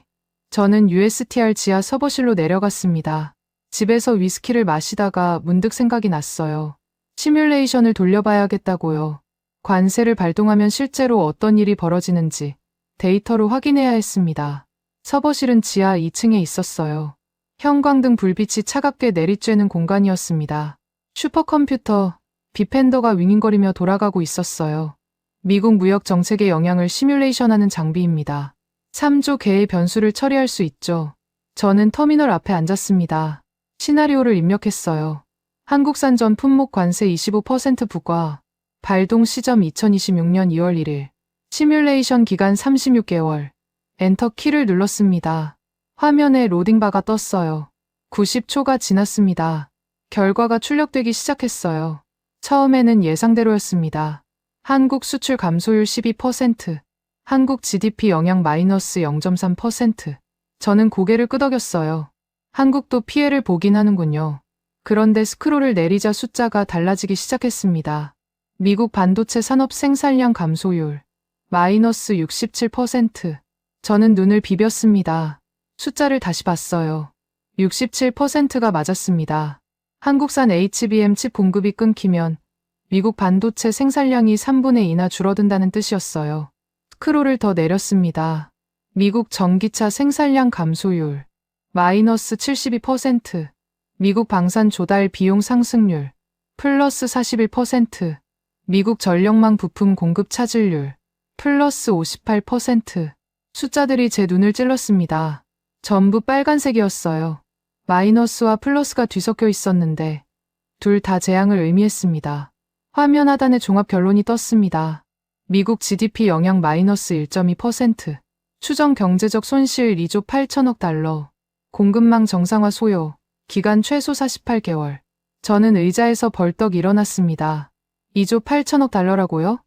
저는 USTR 지하 서버실로 내려갔습니다. 집에서 위스키를 마시다가 문득 생각이 났어요. 시뮬레이션을 돌려봐야겠다고요. 관세를 발동하면 실제로 어떤 일이 벌어지는지 데이터로 확인해야 했습니다. 서버실은 지하 2층에 있었어요. 형광등 불빛이 차갑게 내리쬐는 공간이었습니다. 슈퍼컴퓨터, 비펜더가 윙윙거리며 돌아가고 있었어요. 미국 무역 정책의 영향을 시뮬레이션하는 장비입니다. 3조 개의 변수를 처리할 수 있죠. 저는 터미널 앞에 앉았습니다. 시나리오를 입력했어요. 한국산 전 품목 관세 25% 부과. 발동 시점 2026년 2월 1일. 시뮬레이션 기간 36개월. 엔터 키를 눌렀습니다. 화면에 로딩바가 떴어요. 90초가 지났습니다. 결과가 출력되기 시작했어요. 처음에는 예상대로였습니다. 한국 수출 감소율 12%, 한국 GDP 영향 마이너스 0.3%. 저는 고개를 끄덕였어요. 한국도 피해를 보긴 하는군요. 그런데 스크롤을 내리자 숫자가 달라지기 시작했습니다. 미국 반도체 산업 생산량 감소율, 마이너스 67%. 저는 눈을 비볐습니다. 숫자를 다시 봤어요. 67%가 맞았습니다. 한국산 HBM 칩 공급이 끊기면 미국 반도체 생산량이 3분의 2나 줄어든다는 뜻이었어요. 스크롤을 더 내렸습니다. 미국 전기차 생산량 감소율, 마이너스 72%. 미국 방산 조달 비용 상승률, 플러스 41%. 미국 전력망 부품 공급 차질률, 플러스 58%. 숫자들이 제 눈을 찔렀습니다. 전부 빨간색이었어요. 마이너스와 플러스가 뒤섞여 있었는데 둘 다 재앙을 의미했습니다. 화면 하단에 종합 결론이 떴습니다. 미국 GDP 영향 마이너스 1.2%, 추정 경제적 손실 2조 8천억 달러, 공급망 정상화 소요, 기간 최소 48개월. 저는 의자에서 벌떡 일어났습니다. 2조 8천억 달러라고요?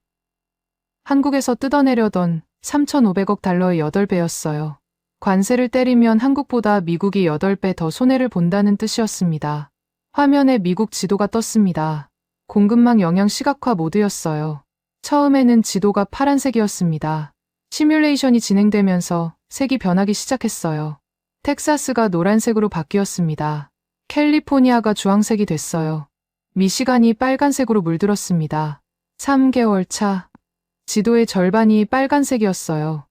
한국에서 뜯어내려던 3,500억 달러의 8배였어요. 관세를 때리면 한국보다 미국이 8배 더 손해를 본다는 뜻이었습니다. 화면에 미국 지도가 떴습니다. 공급망 영향 시각화 모드였어요. 처음에는 지도가 파란색이었습니다. 시뮬레이션이 진행되면서 색이 변하기 시작했어요. 텍사스가 노란색으로 바뀌었습니다. 캘리포니아가 주황색이 됐어요. 미시간이 빨간색으로 물들었습니다. 3개월 차. 지도의 절반이 빨간색이었어요.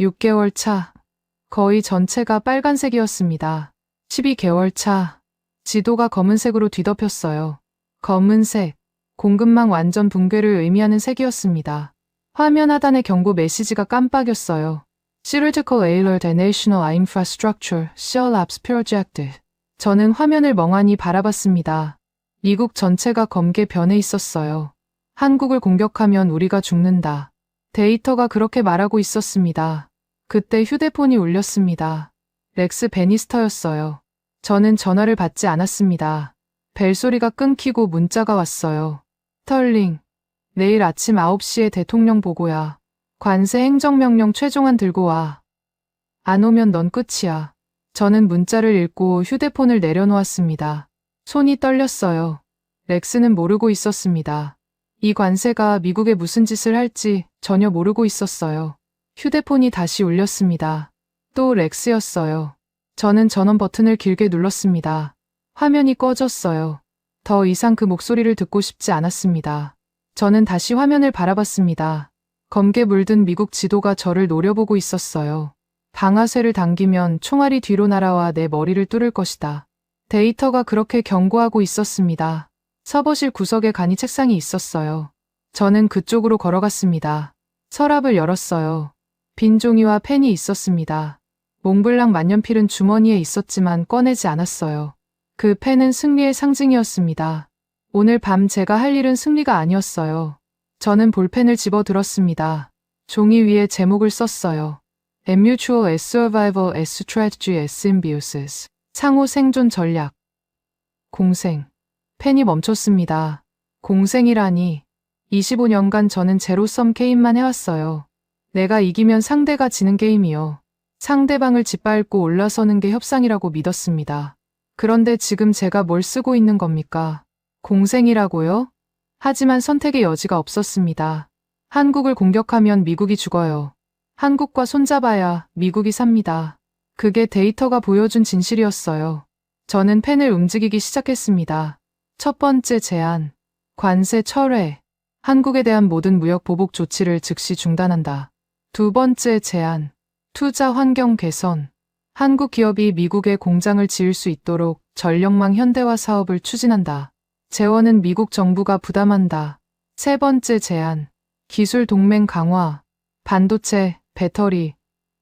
6개월 차. 거의 전체가 빨간색이었습니다. 12개월 차. 지도가 검은색으로 뒤덮였어요. 검은색. 공급망 완전 붕괴를 의미하는 색이었습니다. 화면 하단의 경고 메시지가 깜빡였어요. Critical Alert and National Infrastructure Collapse Project. 저는 화면을 멍하니 바라봤습니다. 미국 전체가 검게 변해 있었어요. 한국을 공격하면 우리가 죽는다. 데이터가 그렇게 말하고 있었습니다. 그때 휴대폰이 울렸습니다. 렉스 베니스터였어요. 저는 전화를 받지 않았습니다. 벨소리가 끊기고 문자가 왔어요. 스털링, 내일 아침 9시에 대통령 보고야. 관세 행정명령 최종안 들고 와. 안 오면 넌 끝이야. 저는 문자를 읽고 휴대폰을 내려놓았습니다. 손이 떨렸어요. 렉스는 모르고 있었습니다. 이 관세가 미국에 무슨 짓을 할지 전혀 모르고 있었어요. 휴대폰이 다시 울렸습니다. 또 렉스였어요. 저는 전원 버튼을 길게 눌렀습니다. 화면이 꺼졌어요. 더 이상 그 목소리를 듣고 싶지 않았습니다. 저는 다시 화면을 바라봤습니다. 검게 물든 미국 지도가 저를 노려보고 있었어요. 방아쇠를 당기면 총알이 뒤로 날아와 내 머리를 뚫을 것이다. 데이터가 그렇게 경고하고 있었습니다. 서버실 구석에 간이 책상이 있었어요. 저는 그쪽으로 걸어갔습니다. 서랍을 열었어요. 빈 종이와 펜이 있었습니다. 몽블랑 만년필은 주머니에 있었지만 꺼내지 않았어요. 그 펜은 승리의 상징이었습니다. 오늘 밤 제가 할 일은 승리가 아니었어요. 저는 볼펜을 집어들었습니다. 종이 위에 제목을 썼어요. A Mutual as Survival as Strategy as Symbiosis. 상호 생존 전략. 공생. 펜이 멈췄습니다. 공생이라니. 25년간 저는 제로섬 게임만 해왔어요. 내가 이기면 상대가 지는 게임이요. 상대방을 짓밟고 올라서는 게 협상이라고 믿었습니다. 그런데 지금 제가 뭘 쓰고 있는 겁니까? 공생이라고요? 하지만 선택의 여지가 없었습니다. 한국을 공격하면 미국이 죽어요. 한국과 손잡아야 미국이 삽니다. 그게 데이터가 보여준 진실이었어요. 저는 펜을 움직이기 시작했습니다. 첫 번째 제안. 관세 철회. 한국에 대한 모든 무역 보복 조치를 즉시 중단한다. 두 번째 제안. 투자 환경 개선. 한국 기업이 미국에 공장을 지을 수 있도록 전력망 현대화 사업을 추진한다. 재원은 미국 정부가 부담한다. 세 번째 제안. 기술 동맹 강화. 반도체, 배터리,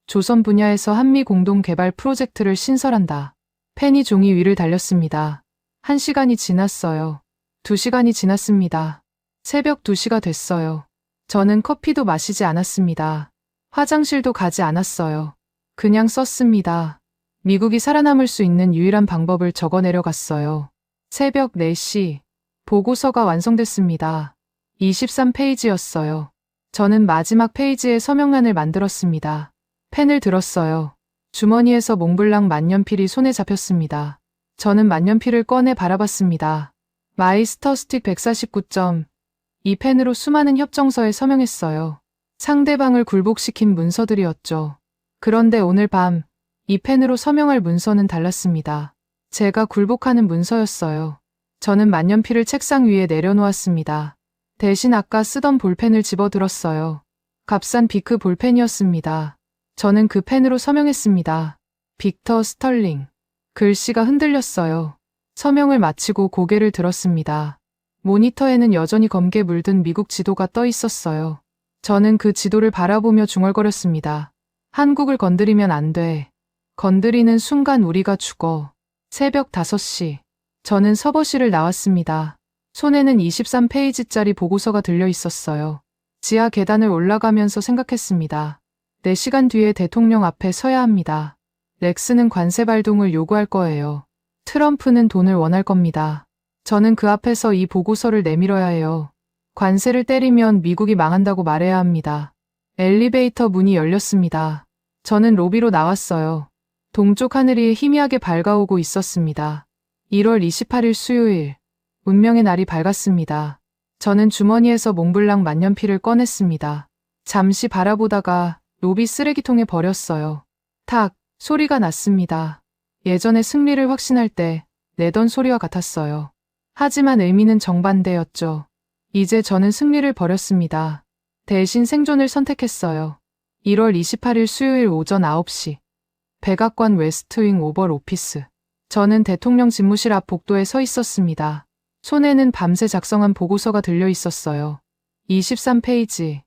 조선 분야에서 한미 공동 개발 프로젝트를 신설한다. 펜이 종이 위를 달렸습니다. 1시간이 지났어요. 2시간이 지났습니다. 새벽 2시가 됐어요. 저는 커피도 마시지 않았습니다. 화장실도 가지 않았어요. 그냥 썼습니다. 미국이 살아남을 수 있는 유일한 방법을 적어 내려갔어요. 새벽 4시. 보고서가 완성됐습니다. 23페이지였어요. 저는 마지막 페이지에 서명란을 만들었습니다. 펜을 들었어요. 주머니에서 몽블랑 만년필이 손에 잡혔습니다. 저는 만년필을 꺼내 바라봤습니다. 마이스터 스틱 149점. 이 펜으로 수많은 협정서에 서명했어요. 상대방을 굴복시킨 문서들이었죠. 그런데 오늘 밤, 이 펜으로 서명할 문서는 달랐습니다. 제가 굴복하는 문서였어요. 저는 만년필을 책상 위에 내려놓았습니다. 대신 아까 쓰던 볼펜을 집어들었어요. 값싼 비크 볼펜이었습니다. 저는 그 펜으로 서명했습니다. 빅터 스털링. 글씨가 흔들렸어요. 서명을 마치고 고개를 들었습니다. 모니터에는 여전히 검게 물든 미국 지도가 떠 있었어요. 저는 그 지도를 바라보며 중얼거렸습니다. 한국을 건드리면 안 돼. 건드리는 순간 우리가 죽어. 새벽 5시. 저는 서버실을 나왔습니다. 손에는 23페이지짜리 보고서가 들려 있었어요. 지하 계단을 올라가면서 생각했습니다. 4시간 뒤에 대통령 앞에 서야 합니다. 렉스는 관세 발동을 요구할 거예요. 트럼프는 돈을 원할 겁니다. 저는 그 앞에서 이 보고서를 내밀어야 해요. 관세를 때리면 미국이 망한다고 말해야 합니다. 엘리베이터 문이 열렸습니다. 저는 로비로 나왔어요. 동쪽 하늘이 희미하게 밝아오고 있었습니다. 1월 28일 수요일. 운명의 날이 밝았습니다. 저는 주머니에서 몽블랑 만년필을 꺼냈습니다. 잠시 바라보다가 로비 쓰레기통에 버렸어요. 탁 소리가 났습니다. 예전에 승리를 확신할 때 내던 소리와 같았어요. 하지만 의미는 정반대였죠. 이제 저는 승리를 버렸습니다. 대신 생존을 선택했어요. 1월 28일 수요일 오전 9시. 백악관 웨스트윙 오벌 오피스. 저는 대통령 집무실 앞 복도에 서 있었습니다. 손에는 밤새 작성한 보고서가 들려 있었어요. 23페이지.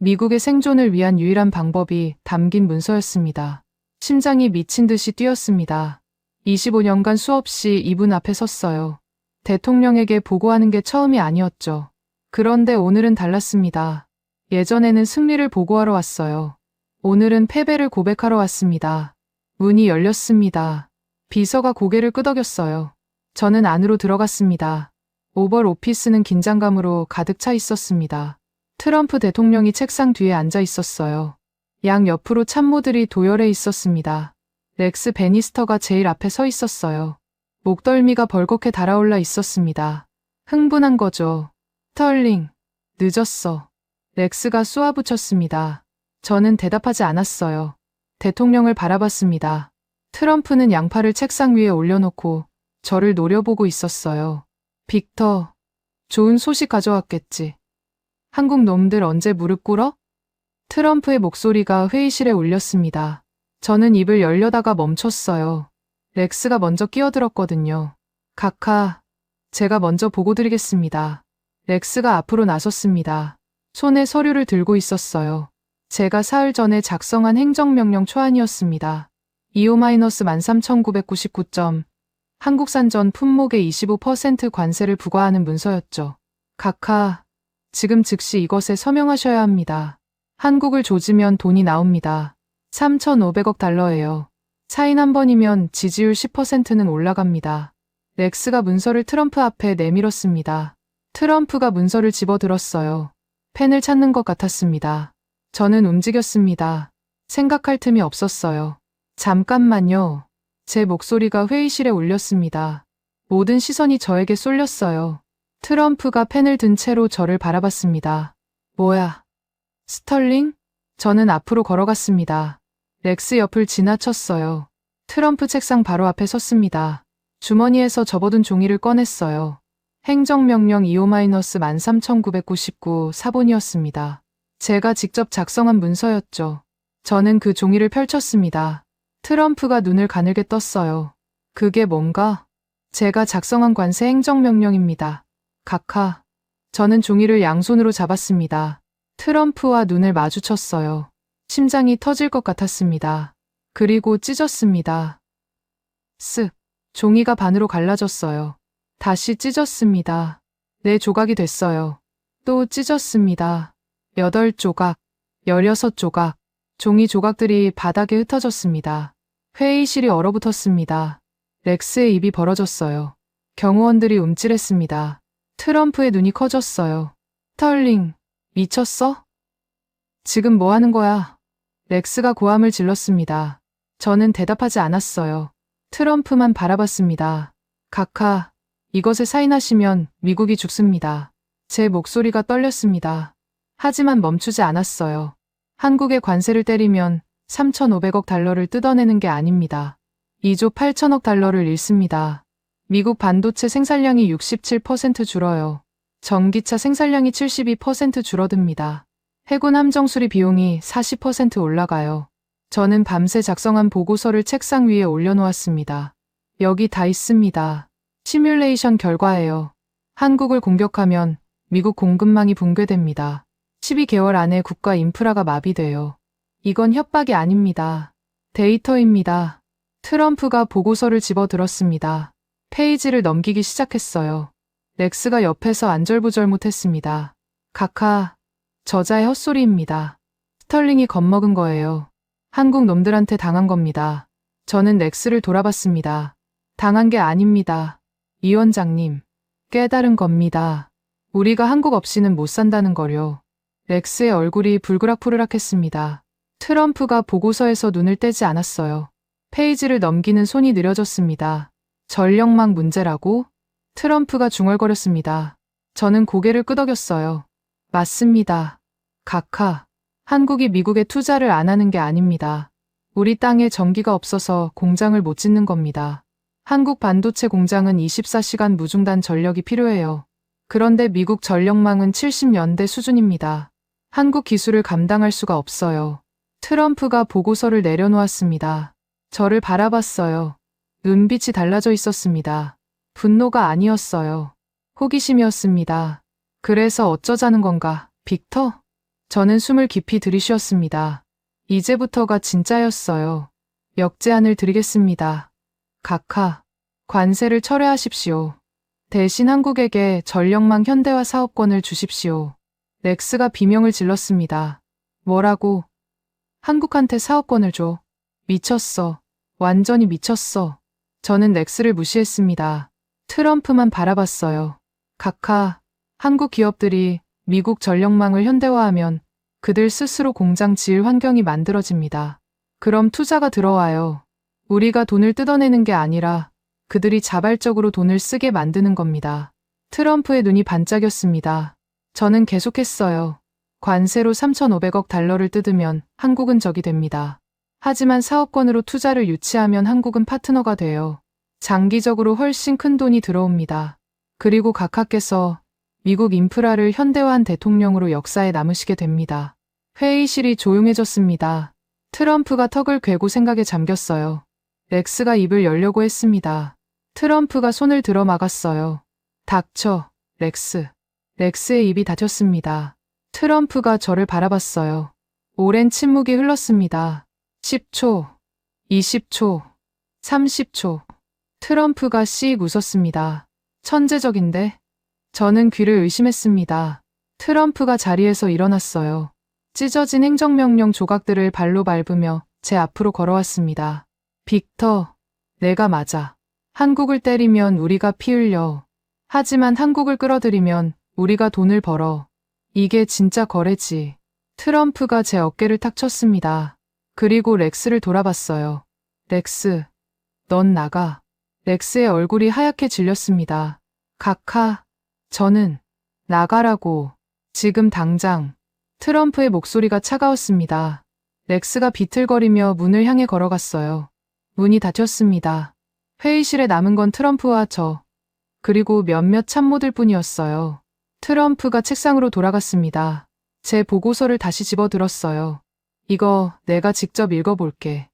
미국의 생존을 위한 유일한 방법이 담긴 문서였습니다. 심장이 미친 듯이 뛰었습니다. 25년간 수없이 이분 앞에 섰어요. 대통령에게 보고하는 게 처음이 아니었죠. 그런데 오늘은 달랐습니다. 예전에는 승리를 보고하러 왔어요. 오늘은 패배를 고백하러 왔습니다. 문이 열렸습니다. 비서가 고개를 끄덕였어요. 저는 안으로 들어갔습니다. 오벌 오피스는 긴장감으로 가득 차 있었습니다. 트럼프 대통령이 책상 뒤에 앉아 있었어요. 양 옆으로 참모들이 도열해 있었습니다. 렉스 베니스터가 제일 앞에 서 있었어요. 목덜미가 벌겋게 달아올라 있었습니다. 흥분한 거죠. 스털링, 늦었어. 렉스가 쏘아붙였습니다. 저는 대답하지 않았어요. 대통령을 바라봤습니다. 트럼프는 양팔을 책상 위에 올려놓고 저를 노려보고 있었어요. 빅터, 좋은 소식 가져왔겠지. 한국 놈들 언제 무릎 꿇어? 트럼프의 목소리가 회의실에 울렸습니다. 저는 입을 열려다가 멈췄어요. 렉스가 먼저 끼어들었거든요. 카카, 제가 먼저 보고 드리겠습니다. 렉스가 앞으로 나섰습니다. 손에 서류를 들고 있었어요. 제가 사흘 전에 작성한 행정명령 초안이었습니다. EO-13,999점. 한국산 전 품목의 25% 관세를 부과하는 문서였죠. 카카, 지금 즉시 이것에 서명하셔야 합니다. 한국을 조지면 돈이 나옵니다. 3,500억 달러예요. 사인 한 번이면 지지율 10%는 올라갑니다. 렉스가 문서를 트럼프 앞에 내밀었습니다. 트럼프가 문서를 집어들었어요. 펜을 찾는 것 같았습니다. 저는 움직였습니다. 생각할 틈이 없었어요. 잠깐만요. 제 목소리가 회의실에 울렸습니다. 모든 시선이 저에게 쏠렸어요. 트럼프가 펜을 든 채로 저를 바라봤습니다. 뭐야? 스털링? 저는 앞으로 걸어갔습니다. 렉스 옆을 지나쳤어요. 트럼프 책상 바로 앞에 섰습니다. 주머니에서 접어둔 종이를 꺼냈어요. 행정명령 EO-13,999 사본이었습니다. 제가 직접 작성한 문서였죠. 저는 그 종이를 펼쳤습니다. 트럼프가 눈을 가늘게 떴어요. 그게 뭔가? 제가 작성한 관세 행정명령입니다. 카카. 저는 종이를 양손으로 잡았습니다. 트럼프와 눈을 마주쳤어요. 심장이 터질 것 같았습니다. 그리고 찢었습니다. 쓱. 종이가 반으로 갈라졌어요. 다시 찢었습니다. 4조각이 됐어요. 또 찢었습니다. 8조각, 16조각. 종이 조각들이 바닥에 흩어졌습니다. 회의실이 얼어붙었습니다. 렉스의 입이 벌어졌어요. 경호원들이 움찔했습니다. 트럼프의 눈이 커졌어요. 스털링, 미쳤어? 지금 뭐 하는 거야? 렉스가 고함을 질렀습니다. 저는 대답하지 않았어요. 트럼프만 바라봤습니다. 카카, 이것에 사인하시면 미국이 죽습니다. 제 목소리가 떨렸습니다. 하지만 멈추지 않았어요. 한국의 관세를 때리면 3,500억 달러를 뜯어내는 게 아닙니다. 2조 8천억 달러를 잃습니다. 미국 반도체 생산량이 67% 줄어요. 전기차 생산량이 72% 줄어듭니다. 해군 함정 수리 비용이 40% 올라가요. 저는 밤새 작성한 보고서를 책상 위에 올려놓았습니다. 여기 다 있습니다. 시뮬레이션 결과예요. 한국을 공격하면 미국 공급망이 붕괴됩니다. 12개월 안에 국가 인프라가 마비돼요. 이건 협박이 아닙니다. 데이터입니다. 트럼프가 보고서를 집어들었습니다. 페이지를 넘기기 시작했어요. 렉스가 옆에서 안절부절 못했습니다. 카카, 저자의 헛소리입니다. 스털링이 겁먹은 거예요. 한국 놈들한테 당한 겁니다. 저는 렉스를 돌아봤습니다. 당한 게 아닙니다. 이 원장님, 깨달은 겁니다. 우리가 한국 없이는 못 산다는 거요. 렉스의 얼굴이 불그락푸르락했습니다. 트럼프가 보고서에서 눈을 떼지 않았어요. 페이지를 넘기는 손이 느려졌습니다. 전력망 문제라고? 트럼프가 중얼거렸습니다. 저는 고개를 끄덕였어요. 맞습니다. 카카. 한국이 미국에 투자를 안 하는 게 아닙니다. 우리 땅에 전기가 없어서 공장을 못 짓는 겁니다. 한국 반도체 공장은 24시간 무중단 전력이 필요해요. 그런데 미국 전력망은 70년대 수준입니다. 한국 기술을 감당할 수가 없어요. 트럼프가 보고서를 내려놓았습니다. 저를 바라봤어요. 눈빛이 달라져 있었습니다. 분노가 아니었어요. 호기심이었습니다. 그래서 어쩌자는 건가, 빅터? 저는 숨을 깊이 들이쉬었습니다. 이제부터가 진짜였어요. 역제안을 드리겠습니다. 카카, 관세를 철회하십시오. 대신 한국에게 전력망 현대화 사업권을 주십시오. 렉스가 비명을 질렀습니다. 뭐라고? 한국한테 사업권을 줘. 미쳤어. 완전히 미쳤어. 저는 렉스를 무시했습니다. 트럼프만 바라봤어요. 카카, 한국 기업들이 미국 전력망을 현대화하면 그들 스스로 공장 지을 환경이 만들어집니다. 그럼 투자가 들어와요. 우리가 돈을 뜯어내는 게 아니라 그들이 자발적으로 돈을 쓰게 만드는 겁니다. 트럼프의 눈이 반짝였습니다. 저는 계속했어요. 관세로 3,500억 달러를 뜯으면 한국은 적이 됩니다. 하지만 사업권으로 투자를 유치하면 한국은 파트너가 돼요. 장기적으로 훨씬 큰 돈이 들어옵니다. 그리고 각하께서 미국 인프라를 현대화한 대통령으로 역사에 남으시게 됩니다. 회의실이 조용해졌습니다. 트럼프가 턱을 괴고 생각에 잠겼어요. 렉스가 입을 열려고 했습니다. 트럼프가 손을 들어 막았어요. 닥쳐, 렉스. 렉스의 입이 닫혔습니다. 트럼프가 저를 바라봤어요. 오랜 침묵이 흘렀습니다. 10초, 20초, 30초. 트럼프가 씩 웃었습니다. 천재적인데? 저는 귀를 의심했습니다. 트럼프가 자리에서 일어났어요. 찢어진 행정명령 조각들을 발로 밟으며 제 앞으로 걸어왔습니다. 빅터, 내가 맞아. 한국을 때리면 우리가 피 흘려. 하지만 한국을 끌어들이면 우리가 돈을 벌어. 이게 진짜 거래지. 트럼프가 제 어깨를 탁 쳤습니다. 그리고 렉스를 돌아봤어요. 렉스, 넌 나가. 렉스의 얼굴이 하얗게 질렸습니다. 각하, 저는 나가라고. 지금 당장. 트럼프의 목소리가 차가웠습니다. 렉스가 비틀거리며 문을 향해 걸어갔어요. 문이 닫혔습니다. 회의실에 남은 건 트럼프와 저, 그리고 몇몇 참모들 뿐이었어요. 트럼프가 책상으로 돌아갔습니다. 제 보고서를 다시 집어들었어요. 이거 내가 직접 읽어볼게.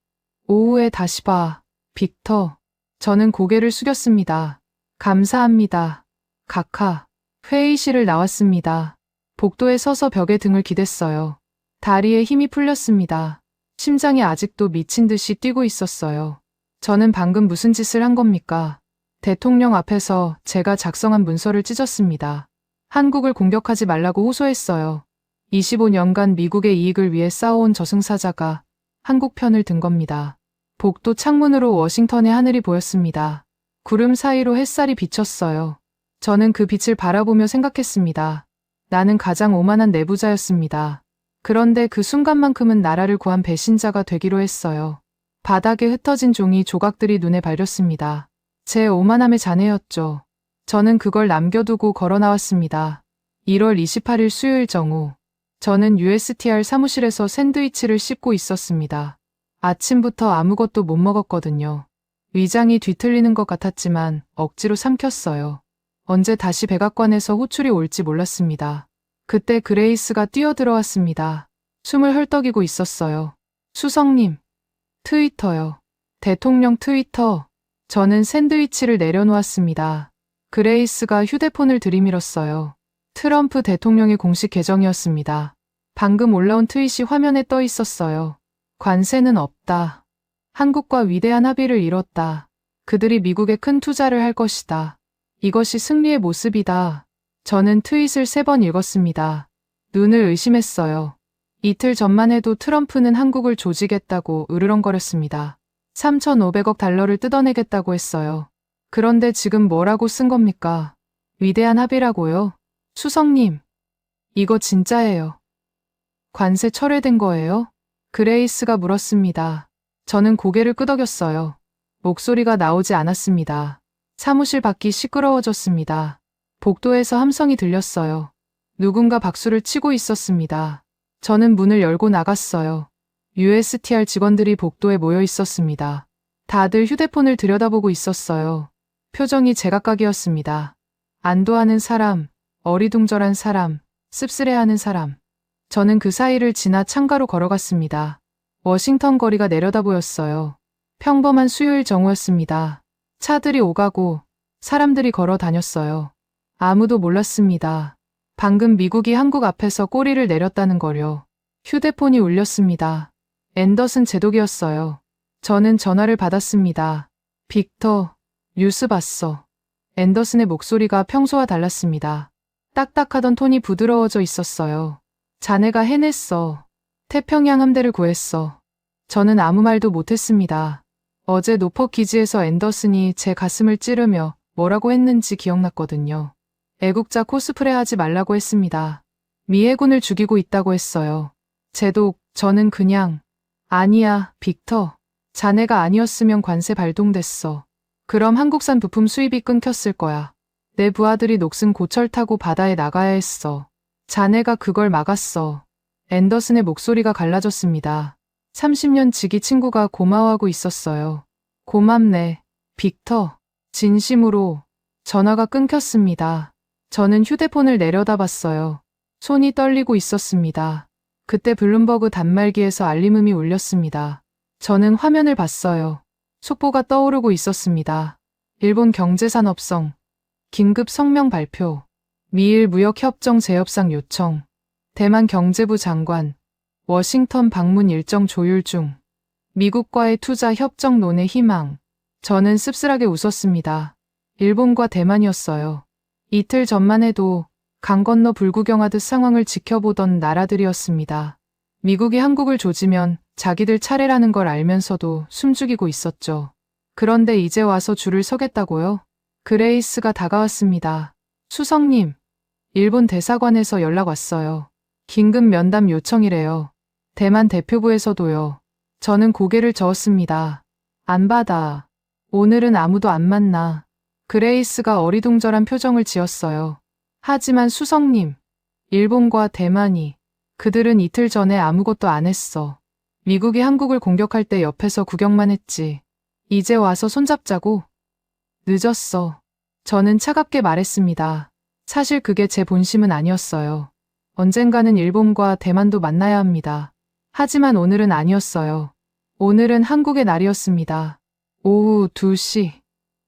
오후에 다시 봐. 빅터. 저는 고개를 숙였습니다. 감사합니다. 각하. 회의실을 나왔습니다. 복도에 서서 벽에 등을 기댔어요. 다리에 힘이 풀렸습니다. 심장이 아직도 미친 듯이 뛰고 있었어요. 저는 방금 무슨 짓을 한 겁니까? 대통령 앞에서 제가 작성한 문서를 찢었습니다. 한국을 공격하지 말라고 호소했어요. 25년간 미국의 이익을 위해 싸워온 저승사자가 한국 편을 든 겁니다. 복도 창문으로 워싱턴의 하늘이 보였습니다. 구름 사이로 햇살이 비쳤어요. 저는 그 빛을 바라보며 생각했습니다. 나는 가장 오만한 내부자였습니다. 그런데 그 순간만큼은 나라를 구한 배신자가 되기로 했어요. 바닥에 흩어진 종이 조각들이 눈에 밟혔습니다. 제 오만함의 잔해였죠. 저는 그걸 남겨두고 걸어 나왔습니다. 1월 28일 수요일 정오. 저는 USTR 사무실에서 샌드위치를 씹고 있었습니다. 아침부터 아무것도 못 먹었거든요. 위장이 뒤틀리는 것 같았지만 억지로 삼켰어요. 언제 다시 백악관에서 호출이 올지 몰랐습니다. 그때 그레이스가 뛰어들어왔습니다. 숨을 헐떡이고 있었어요. 수석님. 트위터요. 대통령 트위터. 저는 샌드위치를 내려놓았습니다. 그레이스가 휴대폰을 들이밀었어요. 트럼프 대통령의 공식 계정이었습니다. 방금 올라온 트윗이 화면에 떠 있었어요. 관세는 없다. 한국과 위대한 합의를 이뤘다. 그들이 미국에 큰 투자를 할 것이다. 이것이 승리의 모습이다. 저는 트윗을 3번 읽었습니다. 눈을 의심했어요. 이틀 전만 해도 트럼프는 한국을 조지겠다고 으르렁거렸습니다. 3,500억 달러를 뜯어내겠다고 했어요. 그런데 지금 뭐라고 쓴 겁니까? 위대한 합의라고요? 수석님, 이거 진짜예요. 관세 철회된 거예요? 그레이스가 물었습니다. 저는 고개를 끄덕였어요. 목소리가 나오지 않았습니다. 사무실 밖이 시끄러워졌습니다. 복도에서 함성이 들렸어요. 누군가 박수를 치고 있었습니다. 저는 문을 열고 나갔어요. USTR 직원들이 복도에 모여 있었습니다. 다들 휴대폰을 들여다보고 있었어요. 표정이 제각각이었습니다. 안도하는 사람, 어리둥절한 사람, 씁쓸해하는 사람. 저는 그 사이를 지나 창가로 걸어갔습니다. 워싱턴 거리가 내려다 보였어요. 평범한 수요일 정오였습니다. 차들이 오가고 사람들이 걸어 다녔어요. 아무도 몰랐습니다. 방금 미국이 한국 앞에서 꼬리를 내렸다는 거요. 휴대폰이 울렸습니다. 앤더슨 제독이었어요. 저는 전화를 받았습니다. 빅터, 뉴스 봤어. 앤더슨의 목소리가 평소와 달랐습니다. 딱딱하던 톤이 부드러워져 있었어요. 자네가 해냈어. 태평양 함대를 구했어. 저는 아무 말도 못했습니다. 어제 노퍼 기지에서 앤더슨이 제 가슴을 찌르며 뭐라고 했는지 기억났거든요. 애국자 코스프레 하지 말라고 했습니다. 미 해군을 죽이고 있다고 했어요. 제독, 저는 그냥 아니야, 빅터. 자네가 아니었으면 관세 발동됐어. 그럼 한국산 부품 수입이 끊겼을 거야. 내 부하들이 녹슨 고철 타고 바다에 나가야 했어. 자네가 그걸 막았어. 앤더슨의 목소리가 갈라졌습니다. 30년 지기 친구가 고마워하고 있었어요. 고맙네, 빅터. 진심으로. 전화가 끊겼습니다. 저는 휴대폰을 내려다봤어요. 손이 떨리고 있었습니다. 그때 블룸버그 단말기에서 알림음이 울렸습니다. 저는 화면을 봤어요. 속보가 떠오르고 있었습니다. 일본 경제산업성, 긴급 성명 발표, 미일 무역협정 재협상 요청, 대만 경제부 장관, 워싱턴 방문 일정 조율 중, 미국과의 투자 협정 논의 희망. 저는 씁쓸하게 웃었습니다. 일본과 대만이었어요. 이틀 전만 해도 강 건너 불구경하듯 상황을 지켜보던 나라들이었습니다. 미국이 한국을 조지면 자기들 차례라는 걸 알면서도 숨죽이고 있었죠. 그런데 이제 와서 줄을 서겠다고요? 그레이스가 다가왔습니다. 수석님, 일본 대사관에서 연락 왔어요. 긴급 면담 요청이래요. 대만 대표부에서도요. 저는 고개를 저었습니다. 안 받아. 오늘은 아무도 안 만나. 그레이스가 어리둥절한 표정을 지었어요. 하지만 수석님, 일본과 대만이, 그들은 이틀 전에 아무것도 안 했어. 미국이 한국을 공격할 때 옆에서 구경만 했지. 이제 와서 손잡자고? 늦었어. 저는 차갑게 말했습니다. 사실 그게 제 본심은 아니었어요. 언젠가는 일본과 대만도 만나야 합니다. 하지만 오늘은 아니었어요. 오늘은 한국의 날이었습니다. 오후 2시.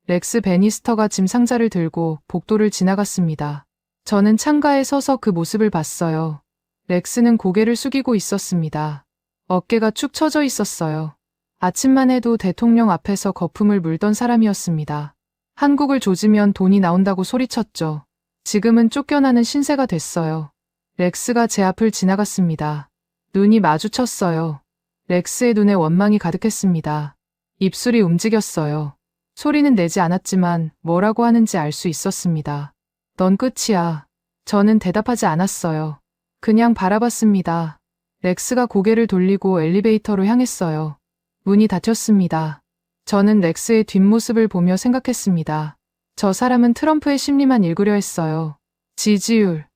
렉스 베니스터가 짐 상자를 들고 복도를 지나갔습니다. 저는 창가에 서서 그 모습을 봤어요. 렉스는 고개를 숙이고 있었습니다. 어깨가 축 처져 있었어요. 아침만 해도 대통령 앞에서 거품을 물던 사람이었습니다. 한국을 조지면 돈이 나온다고 소리쳤죠. 지금은 쫓겨나는 신세가 됐어요. 렉스가 제 앞을 지나갔습니다. 눈이 마주쳤어요. 렉스의 눈에 원망이 가득했습니다. 입술이 움직였어요. 소리는 내지 않았지만 뭐라고 하는지 알 수 있었습니다. 넌 끝이야. 저는 대답하지 않았어요. 그냥 바라봤습니다. 렉스가 고개를 돌리고 엘리베이터로 향했어요. 문이 닫혔습니다. 저는 렉스의 뒷모습을 보며 생각했습니다. 저 사람은 트럼프의 심리만 읽으려 했어요. 지지율,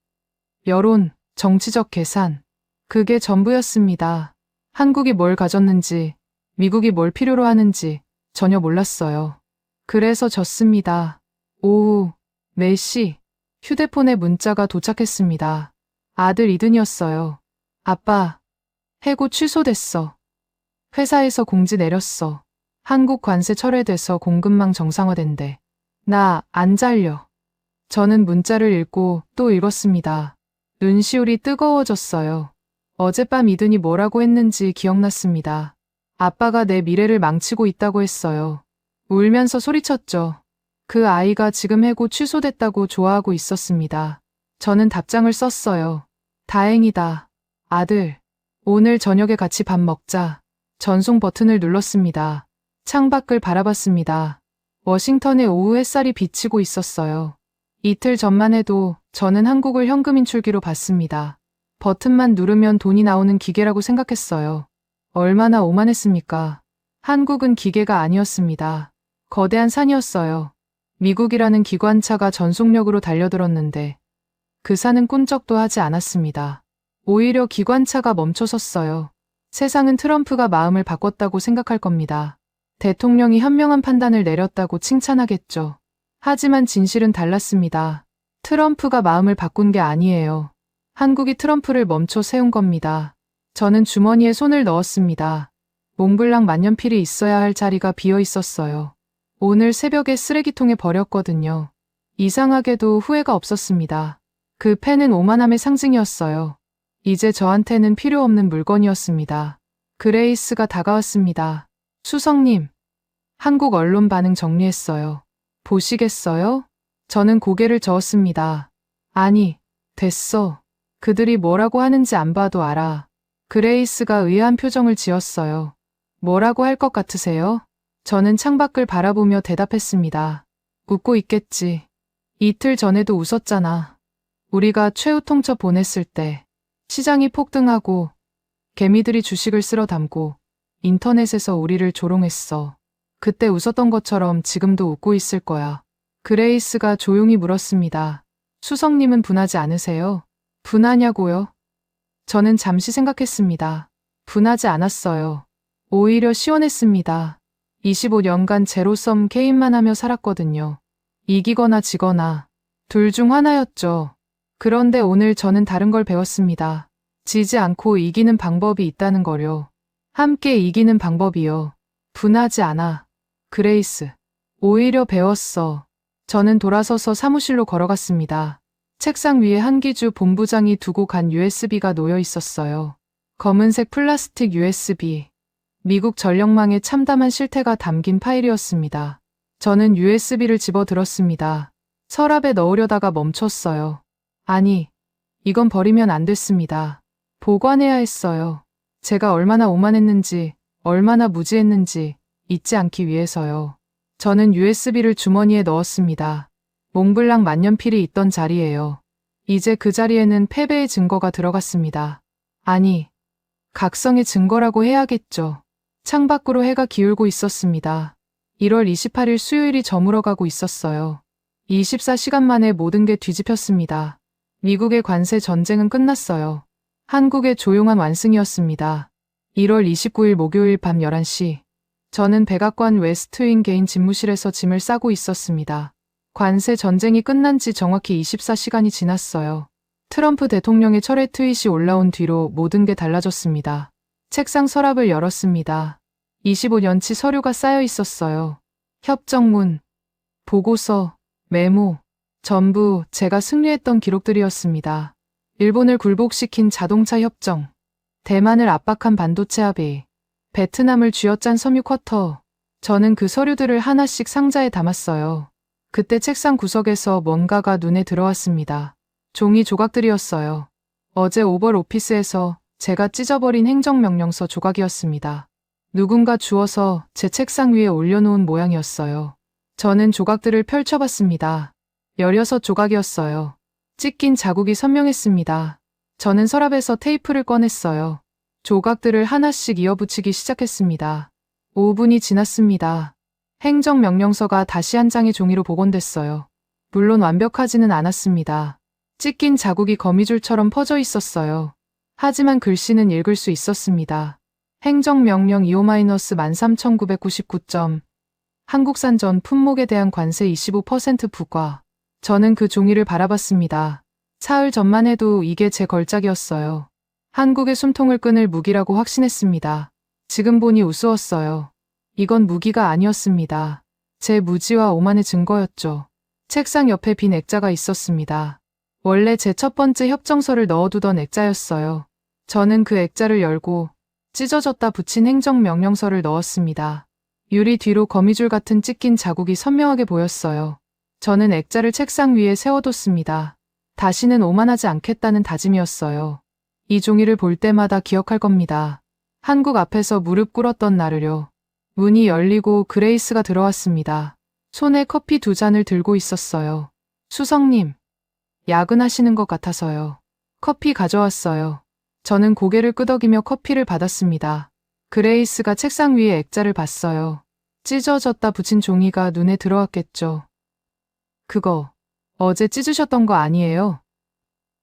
여론, 정치적 계산. 그게 전부였습니다. 한국이 뭘 가졌는지, 미국이 뭘 필요로 하는지 전혀 몰랐어요. 그래서 졌습니다. 오후 4시 휴대폰에 문자가 도착했습니다. 아들 이든이었어요. 아빠, 해고 취소됐어. 회사에서 공지 내렸어. 한국 관세 철회돼서 공급망 정상화된대. 나 안 잘려. 저는 문자를 읽고 또 읽었습니다. 눈시울이 뜨거워졌어요. 어젯밤 이든이 뭐라고 했는지 기억났습니다. 아빠가 내 미래를 망치고 있다고 했어요. 울면서 소리쳤죠. 그 아이가 지금 해고 취소됐다고 좋아하고 있었습니다. 저는 답장을 썼어요. 다행이다. 아들, 오늘 저녁에 같이 밥 먹자. 전송 버튼을 눌렀습니다. 창밖을 바라봤습니다. 워싱턴의 오후 햇살이 비치고 있었어요. 이틀 전만 해도 저는 한국을 현금 인출기로 봤습니다. 버튼만 누르면 돈이 나오는 기계라고 생각했어요. 얼마나 오만했습니까? 한국은 기계가 아니었습니다. 거대한 산이었어요. 미국이라는 기관차가 전속력으로 달려들었는데 그 산은 꿈쩍도 하지 않았습니다. 오히려 기관차가 멈춰섰어요. 세상은 트럼프가 마음을 바꿨다고 생각할 겁니다. 대통령이 현명한 판단을 내렸다고 칭찬하겠죠. 하지만 진실은 달랐습니다. 트럼프가 마음을 바꾼 게 아니에요. 한국이 트럼프를 멈춰 세운 겁니다. 저는 주머니에 손을 넣었습니다. 몽블랑 만년필이 있어야 할 자리가 비어 있었어요. 오늘 새벽에 쓰레기통에 버렸거든요. 이상하게도 후회가 없었습니다. 그 펜은 오만함의 상징이었어요. 이제 저한테는 필요 없는 물건이었습니다. 그레이스가 다가왔습니다. 수석님, 한국 언론 반응 정리했어요. 보시겠어요? 저는 고개를 저었습니다. 아니, 됐어. 그들이 뭐라고 하는지 안 봐도 알아. 그레이스가 의아한 표정을 지었어요. 뭐라고 할 것 같으세요? 저는 창밖을 바라보며 대답했습니다. 웃고 있겠지. 이틀 전에도 웃었잖아. 우리가 최후 통첩 보냈을 때 시장이 폭등하고 개미들이 주식을 쓸어 담고 인터넷에서 우리를 조롱했어. 그때 웃었던 것처럼 지금도 웃고 있을 거야. 그레이스가 조용히 물었습니다. 수석님은 분하지 않으세요? 분하냐고요? 저는 잠시 생각했습니다. 분하지 않았어요. 오히려 시원했습니다. 25년간 제로섬 게임만 하며 살았거든요. 이기거나 지거나 둘 중 하나였죠. 그런데 오늘 저는 다른 걸 배웠습니다. 지지 않고 이기는 방법이 있다는 거요. 함께 이기는 방법이요. 분하지 않아. 그레이스. 오히려 배웠어. 저는 돌아서서 사무실로 걸어갔습니다. 책상 위에 한기주 본부장이 두고 간 USB가 놓여 있었어요. 검은색 플라스틱 USB. 미국 전력망의 참담한 실태가 담긴 파일이었습니다. 저는 USB를 집어들었습니다. 서랍에 넣으려다가 멈췄어요. 아니, 이건 버리면 안 됐습니다. 보관해야 했어요. 제가 얼마나 오만했는지, 얼마나 무지했는지 잊지 않기 위해서요. 저는 USB를 주머니에 넣었습니다. 몽블랑 만년필이 있던 자리예요. 이제 그 자리에는 패배의 증거가 들어갔습니다. 아니, 각성의 증거라고 해야겠죠. 창밖으로 해가 기울고 있었습니다. 1월 28일 수요일이 저물어가고 있었어요. 24시간 만에 모든 게 뒤집혔습니다. 미국의 관세 전쟁은 끝났어요. 한국의 조용한 완승이었습니다. 1월 29일 목요일 밤 11시. 저는 백악관 웨스트윙 개인 집무실에서 짐을 싸고 있었습니다. 관세 전쟁이 끝난 지 정확히 24시간이 지났어요. 트럼프 대통령의 철회 트윗이 올라온 뒤로 모든 게 달라졌습니다. 책상 서랍을 열었습니다. 25년치 서류가 쌓여 있었어요. 협정문, 보고서, 메모, 전부 제가 승리했던 기록들이었습니다. 일본을 굴복시킨 자동차 협정, 대만을 압박한 반도체 합의, 베트남을 쥐어짠 섬유 쿼터. 저는 그 서류들을 하나씩 상자에 담았어요. 그때 책상 구석에서 뭔가가 눈에 들어왔습니다. 종이 조각들이었어요. 어제 오벌 오피스에서 제가 찢어버린 행정명령서 조각이었습니다. 누군가 주워서 제 책상 위에 올려놓은 모양이었어요. 저는 조각들을 펼쳐봤습니다. 16조각이었어요. 찢긴 자국이 선명했습니다. 저는 서랍에서 테이프를 꺼냈어요. 조각들을 하나씩 이어붙이기 시작했습니다. 5분이 지났습니다. 행정명령서가 다시 한 장의 종이로 복원됐어요. 물론 완벽하지는 않았습니다. 찢긴 자국이 거미줄처럼 퍼져 있었어요. 하지만 글씨는 읽을 수 있었습니다. 행정명령 25-13999점. 한국산 전 품목에 대한 관세 25% 부과. 저는 그 종이를 바라봤습니다. 사흘 전만 해도 이게 제 걸작이었어요. 한국의 숨통을 끊을 무기라고 확신했습니다. 지금 보니 우스웠어요. 이건 무기가 아니었습니다. 제 무지와 오만의 증거였죠. 책상 옆에 빈 액자가 있었습니다. 원래 제 첫 번째 협정서를 넣어두던 액자였어요. 저는 그 액자를 열고 찢어졌다 붙인 행정명령서를 넣었습니다. 유리 뒤로 거미줄 같은 찢긴 자국이 선명하게 보였어요. 저는 액자를 책상 위에 세워뒀습니다. 다시는 오만하지 않겠다는 다짐이었어요. 이 종이를 볼 때마다 기억할 겁니다. 한국 앞에서 무릎 꿇었던 날을요. 문이 열리고 그레이스가 들어왔습니다. 손에 커피 2잔을 들고 있었어요. 수석님, 야근하시는 것 같아서요. 커피 가져왔어요. 저는 고개를 끄덕이며 커피를 받았습니다. 그레이스가 책상 위에 액자를 봤어요. 찢어졌다 붙인 종이가 눈에 들어왔겠죠. 그거 어제 찢으셨던 거 아니에요?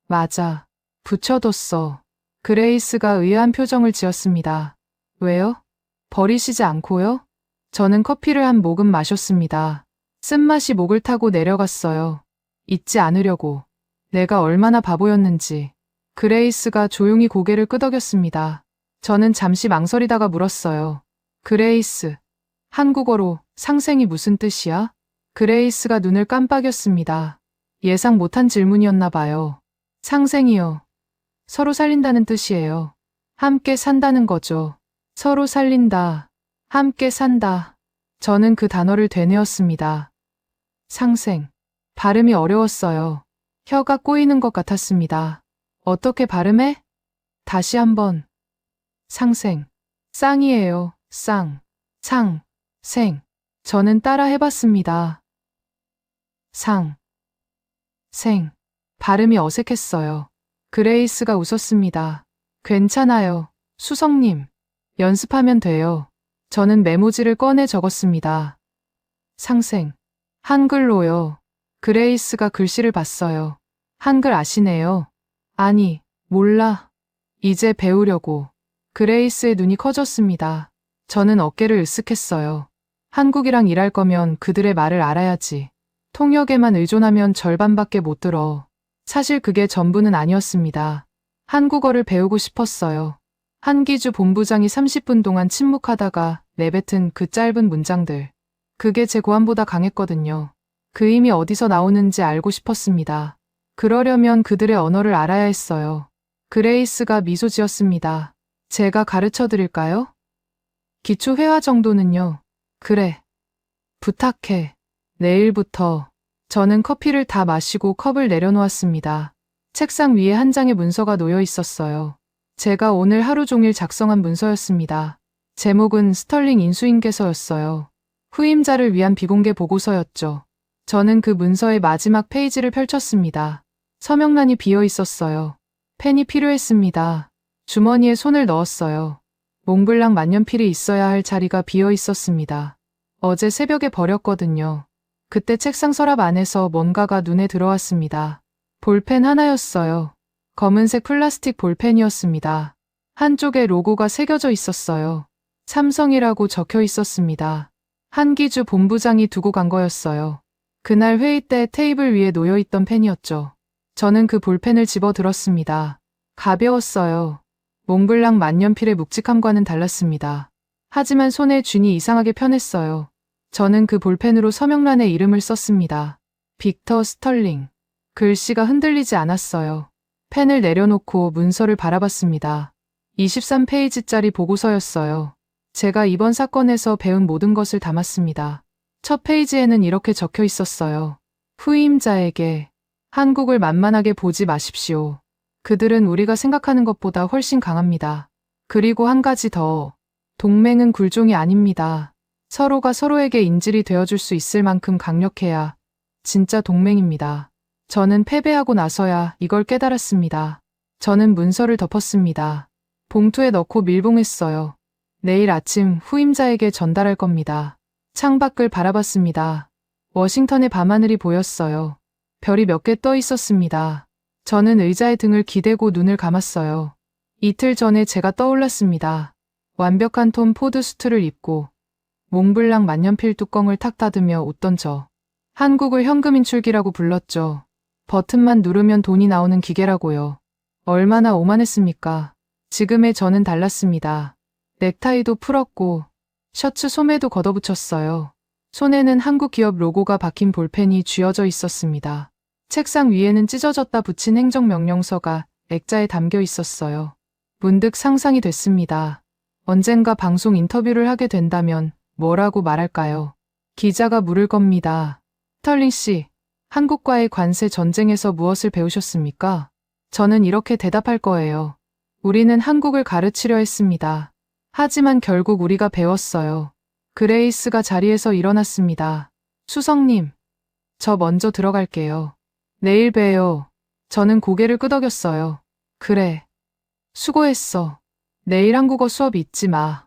맞아. 붙여뒀어. 그레이스가 의아한 표정을 지었습니다. 왜요? 버리시지 않고요? 저는 커피를 한 모금 마셨습니다. 쓴맛이 목을 타고 내려갔어요. 잊지 않으려고. 내가 얼마나 바보였는지. 그레이스가 조용히 고개를 끄덕였습니다. 저는 잠시 망설이다가 물었어요. 그레이스, 한국어로 상생이 무슨 뜻이야? 그레이스가 눈을 깜빡였습니다. 예상 못한 질문이었나 봐요. 상생이요. 서로 살린다는 뜻이에요. 함께 산다는 거죠. 서로 살린다. 함께 산다. 저는 그 단어를 되뇌었습니다. 상생. 발음이 어려웠어요. 혀가 꼬이는 것 같았습니다. 어떻게 발음해? 다시 한번. 상생. 쌍이에요. 쌍. 상. 생. 저는 따라 해봤습니다. 상. 생. 발음이 어색했어요. 그레이스가 웃었습니다. 괜찮아요. 수석님. 연습하면 돼요. 저는 메모지를 꺼내 적었습니다. 상생. 한글로요. 그레이스가 글씨를 봤어요. 한글 아시네요. 아니, 몰라. 이제 배우려고. 그레이스의 눈이 커졌습니다. 저는 어깨를 으쓱했어요. 한국이랑 일할 거면 그들의 말을 알아야지. 통역에만 의존하면 절반밖에 못 들어. 사실 그게 전부는 아니었습니다. 한국어를 배우고 싶었어요. 한기주 본부장이 30분 동안 침묵하다가 내뱉은 그 짧은 문장들. 그게 제 고함보다 강했거든요. 그 힘이 어디서 나오는지 알고 싶었습니다. 그러려면 그들의 언어를 알아야 했어요. 그레이스가 미소 지었습니다. 제가 가르쳐 드릴까요? 기초 회화 정도는요. 그래. 부탁해. 내일부터. 저는 커피를 다 마시고 컵을 내려놓았습니다. 책상 위에 한 장의 문서가 놓여 있었어요. 제가 오늘 하루 종일 작성한 문서였습니다. 제목은 스털링 인수인계서였어요. 후임자를 위한 비공개 보고서였죠. 저는 그 문서의 마지막 페이지를 펼쳤습니다. 서명란이 비어 있었어요. 펜이 필요했습니다. 주머니에 손을 넣었어요. 몽블랑 만년필이 있어야 할 자리가 비어 있었습니다. 어제 새벽에 버렸거든요. 그때 책상 서랍 안에서 뭔가가 눈에 들어왔습니다. 볼펜 하나였어요. 검은색 플라스틱 볼펜이었습니다. 한쪽에 로고가 새겨져 있었어요. 삼성이라고 적혀 있었습니다. 한기주 본부장이 두고 간 거였어요. 그날 회의 때 테이블 위에 놓여있던 펜이었죠. 저는 그 볼펜을 집어 들었습니다. 가벼웠어요. 몽블랑 만년필의 묵직함과는 달랐습니다. 하지만 손에 쥔이 이상하게 편했어요. 저는 그 볼펜으로 서명란에 이름을 썼습니다. 빅터 스털링. 글씨가 흔들리지 않았어요. 펜을 내려놓고 문서를 바라봤습니다. 23페이지짜리 보고서였어요. 제가 이번 사건에서 배운 모든 것을 담았습니다. 첫 페이지에는 이렇게 적혀 있었어요. 후임자에게 한국을 만만하게 보지 마십시오. 그들은 우리가 생각하는 것보다 훨씬 강합니다. 그리고 한 가지 더. 동맹은 굴종이 아닙니다. 서로가 서로에게 인질이 되어줄 수 있을 만큼 강력해야 진짜 동맹입니다. 저는 패배하고 나서야 이걸 깨달았습니다. 저는 문서를 덮었습니다. 봉투에 넣고 밀봉했어요. 내일 아침 후임자에게 전달할 겁니다. 창밖을 바라봤습니다. 워싱턴의 밤하늘이 보였어요. 별이 몇 개 떠 있었습니다. 저는 의자에 등을 기대고 눈을 감았어요. 이틀 전에 제가 떠올랐습니다. 완벽한 톰 포드 수트를 입고 몽블랑 만년필 뚜껑을 탁 닫으며 웃던 저. 한국을 현금 인출기라고 불렀죠. 버튼만 누르면 돈이 나오는 기계라고요. 얼마나 오만했습니까? 지금의 저는 달랐습니다. 넥타이도 풀었고 셔츠 소매도 걷어붙였어요. 손에는 한국 기업 로고가 박힌 볼펜이 쥐어져 있었습니다. 책상 위에는 찢어졌다 붙인 행정명령서가 액자에 담겨 있었어요. 문득 상상이 됐습니다. 언젠가 방송 인터뷰를 하게 된다면 뭐라고 말할까요? 기자가 물을 겁니다. 스털링 씨, 한국과의 관세 전쟁에서 무엇을 배우셨습니까? 저는 이렇게 대답할 거예요. 우리는 한국을 가르치려 했습니다. 하지만 결국 우리가 배웠어요. 그레이스가 자리에서 일어났습니다. 수석님, 저 먼저 들어갈게요. 내일 봬요. 저는 고개를 끄덕였어요. 그래. 수고했어. 내일 한국어 수업 잊지 마.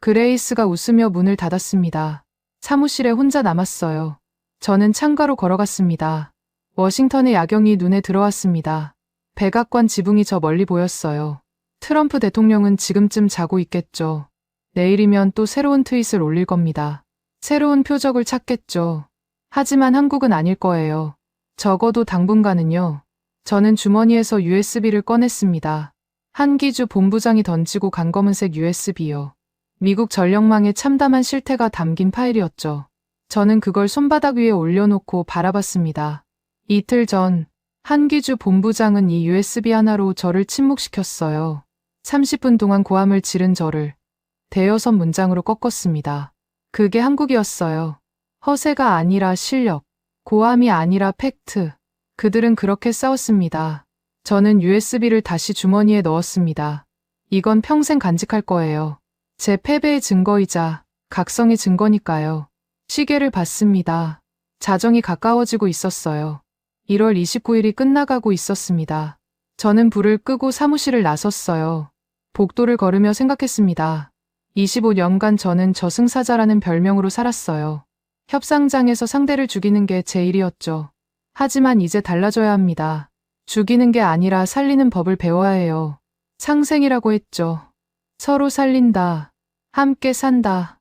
그레이스가 웃으며 문을 닫았습니다. 사무실에 혼자 남았어요. 저는 창가로 걸어갔습니다. 워싱턴의 야경이 눈에 들어왔습니다. 백악관 지붕이 저 멀리 보였어요. 트럼프 대통령은 지금쯤 자고 있겠죠. 내일이면 또 새로운 트윗을 올릴 겁니다. 새로운 표적을 찾겠죠. 하지만 한국은 아닐 거예요. 적어도 당분간은요. 저는 주머니에서 USB를 꺼냈습니다. 한기주 본부장이 던지고 간 검은색 USB요. 미국 전력망의 참담한 실태가 담긴 파일이었죠. 저는 그걸 손바닥 위에 올려놓고 바라봤습니다. 이틀 전 한기주 본부장은 이 USB 하나로 저를 침묵시켰어요. 30분 동안 고함을 지른 저를 대여섯 문장으로 꺾었습니다. 그게 한국이었어요. 허세가 아니라 실력, 고함이 아니라 팩트. 그들은 그렇게 싸웠습니다. 저는 USB를 다시 주머니에 넣었습니다. 이건 평생 간직할 거예요. 제 패배의 증거이자 각성의 증거니까요. 시계를 봤습니다. 자정이 가까워지고 있었어요. 1월 29일이 끝나가고 있었습니다. 저는 불을 끄고 사무실을 나섰어요. 복도를 걸으며 생각했습니다. 25년간 저는 저승사자라는 별명으로 살았어요. 협상장에서 상대를 죽이는 게 제 일이었죠. 하지만 이제 달라져야 합니다. 죽이는 게 아니라 살리는 법을 배워야 해요. 상생이라고 했죠. 서로 살린다. 함께 산다.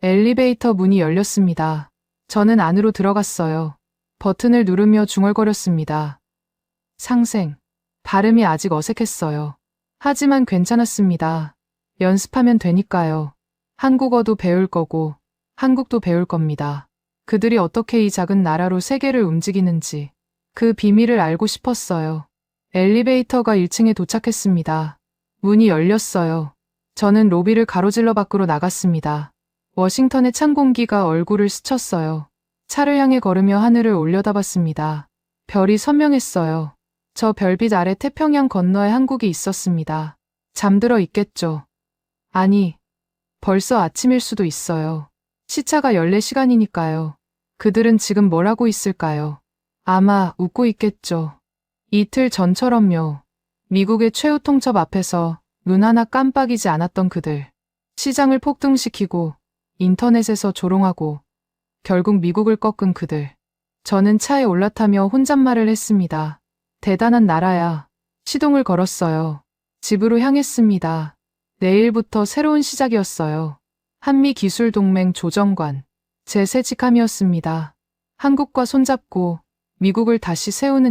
엘리베이터 문이 열렸습니다. 저는 안으로 들어갔어요. 버튼을 누르며 중얼거렸습니다. 상생. 발음이 아직 어색했어요. 하지만 괜찮았습니다. 연습하면 되니까요. 한국어도 배울 거고, 한국도 배울 겁니다. 그들이 어떻게 이 작은 나라로 세계를 움직이는지, 그 비밀을 알고 싶었어요. 엘리베이터가 1층에 도착했습니다. 문이 열렸어요. 저는 로비를 가로질러 밖으로 나갔습니다. 워싱턴의 찬 공기가 얼굴을 스쳤어요. 차를 향해 걸으며 하늘을 올려다봤습니다. 별이 선명했어요. 저 별빛 아래 태평양 건너에 한국이 있었습니다. 잠들어 있겠죠. 아니, 벌써 아침일 수도 있어요. 시차가 14시간이니까요. 그들은 지금 뭘 하고 있을까요? 아마 웃고 있겠죠. 이틀 전처럼요. 미국의 최후 통첩 앞에서 눈 하나 깜빡이지 않았던 그들. 시장을 폭등시키고 인터넷에서 조롱하고 결국 미국을 꺾은 그들. 저는 차에 올라타며 혼잣말을 했습니다. 대단한 나라야. 시동을 걸었어요. 집으로 향했습니다. 내일부터 새로운 시작이었어요. 한미기술동맹 조정관. 제 새 직함이었습니다. 한국과 손잡고 미국을 다시 세우는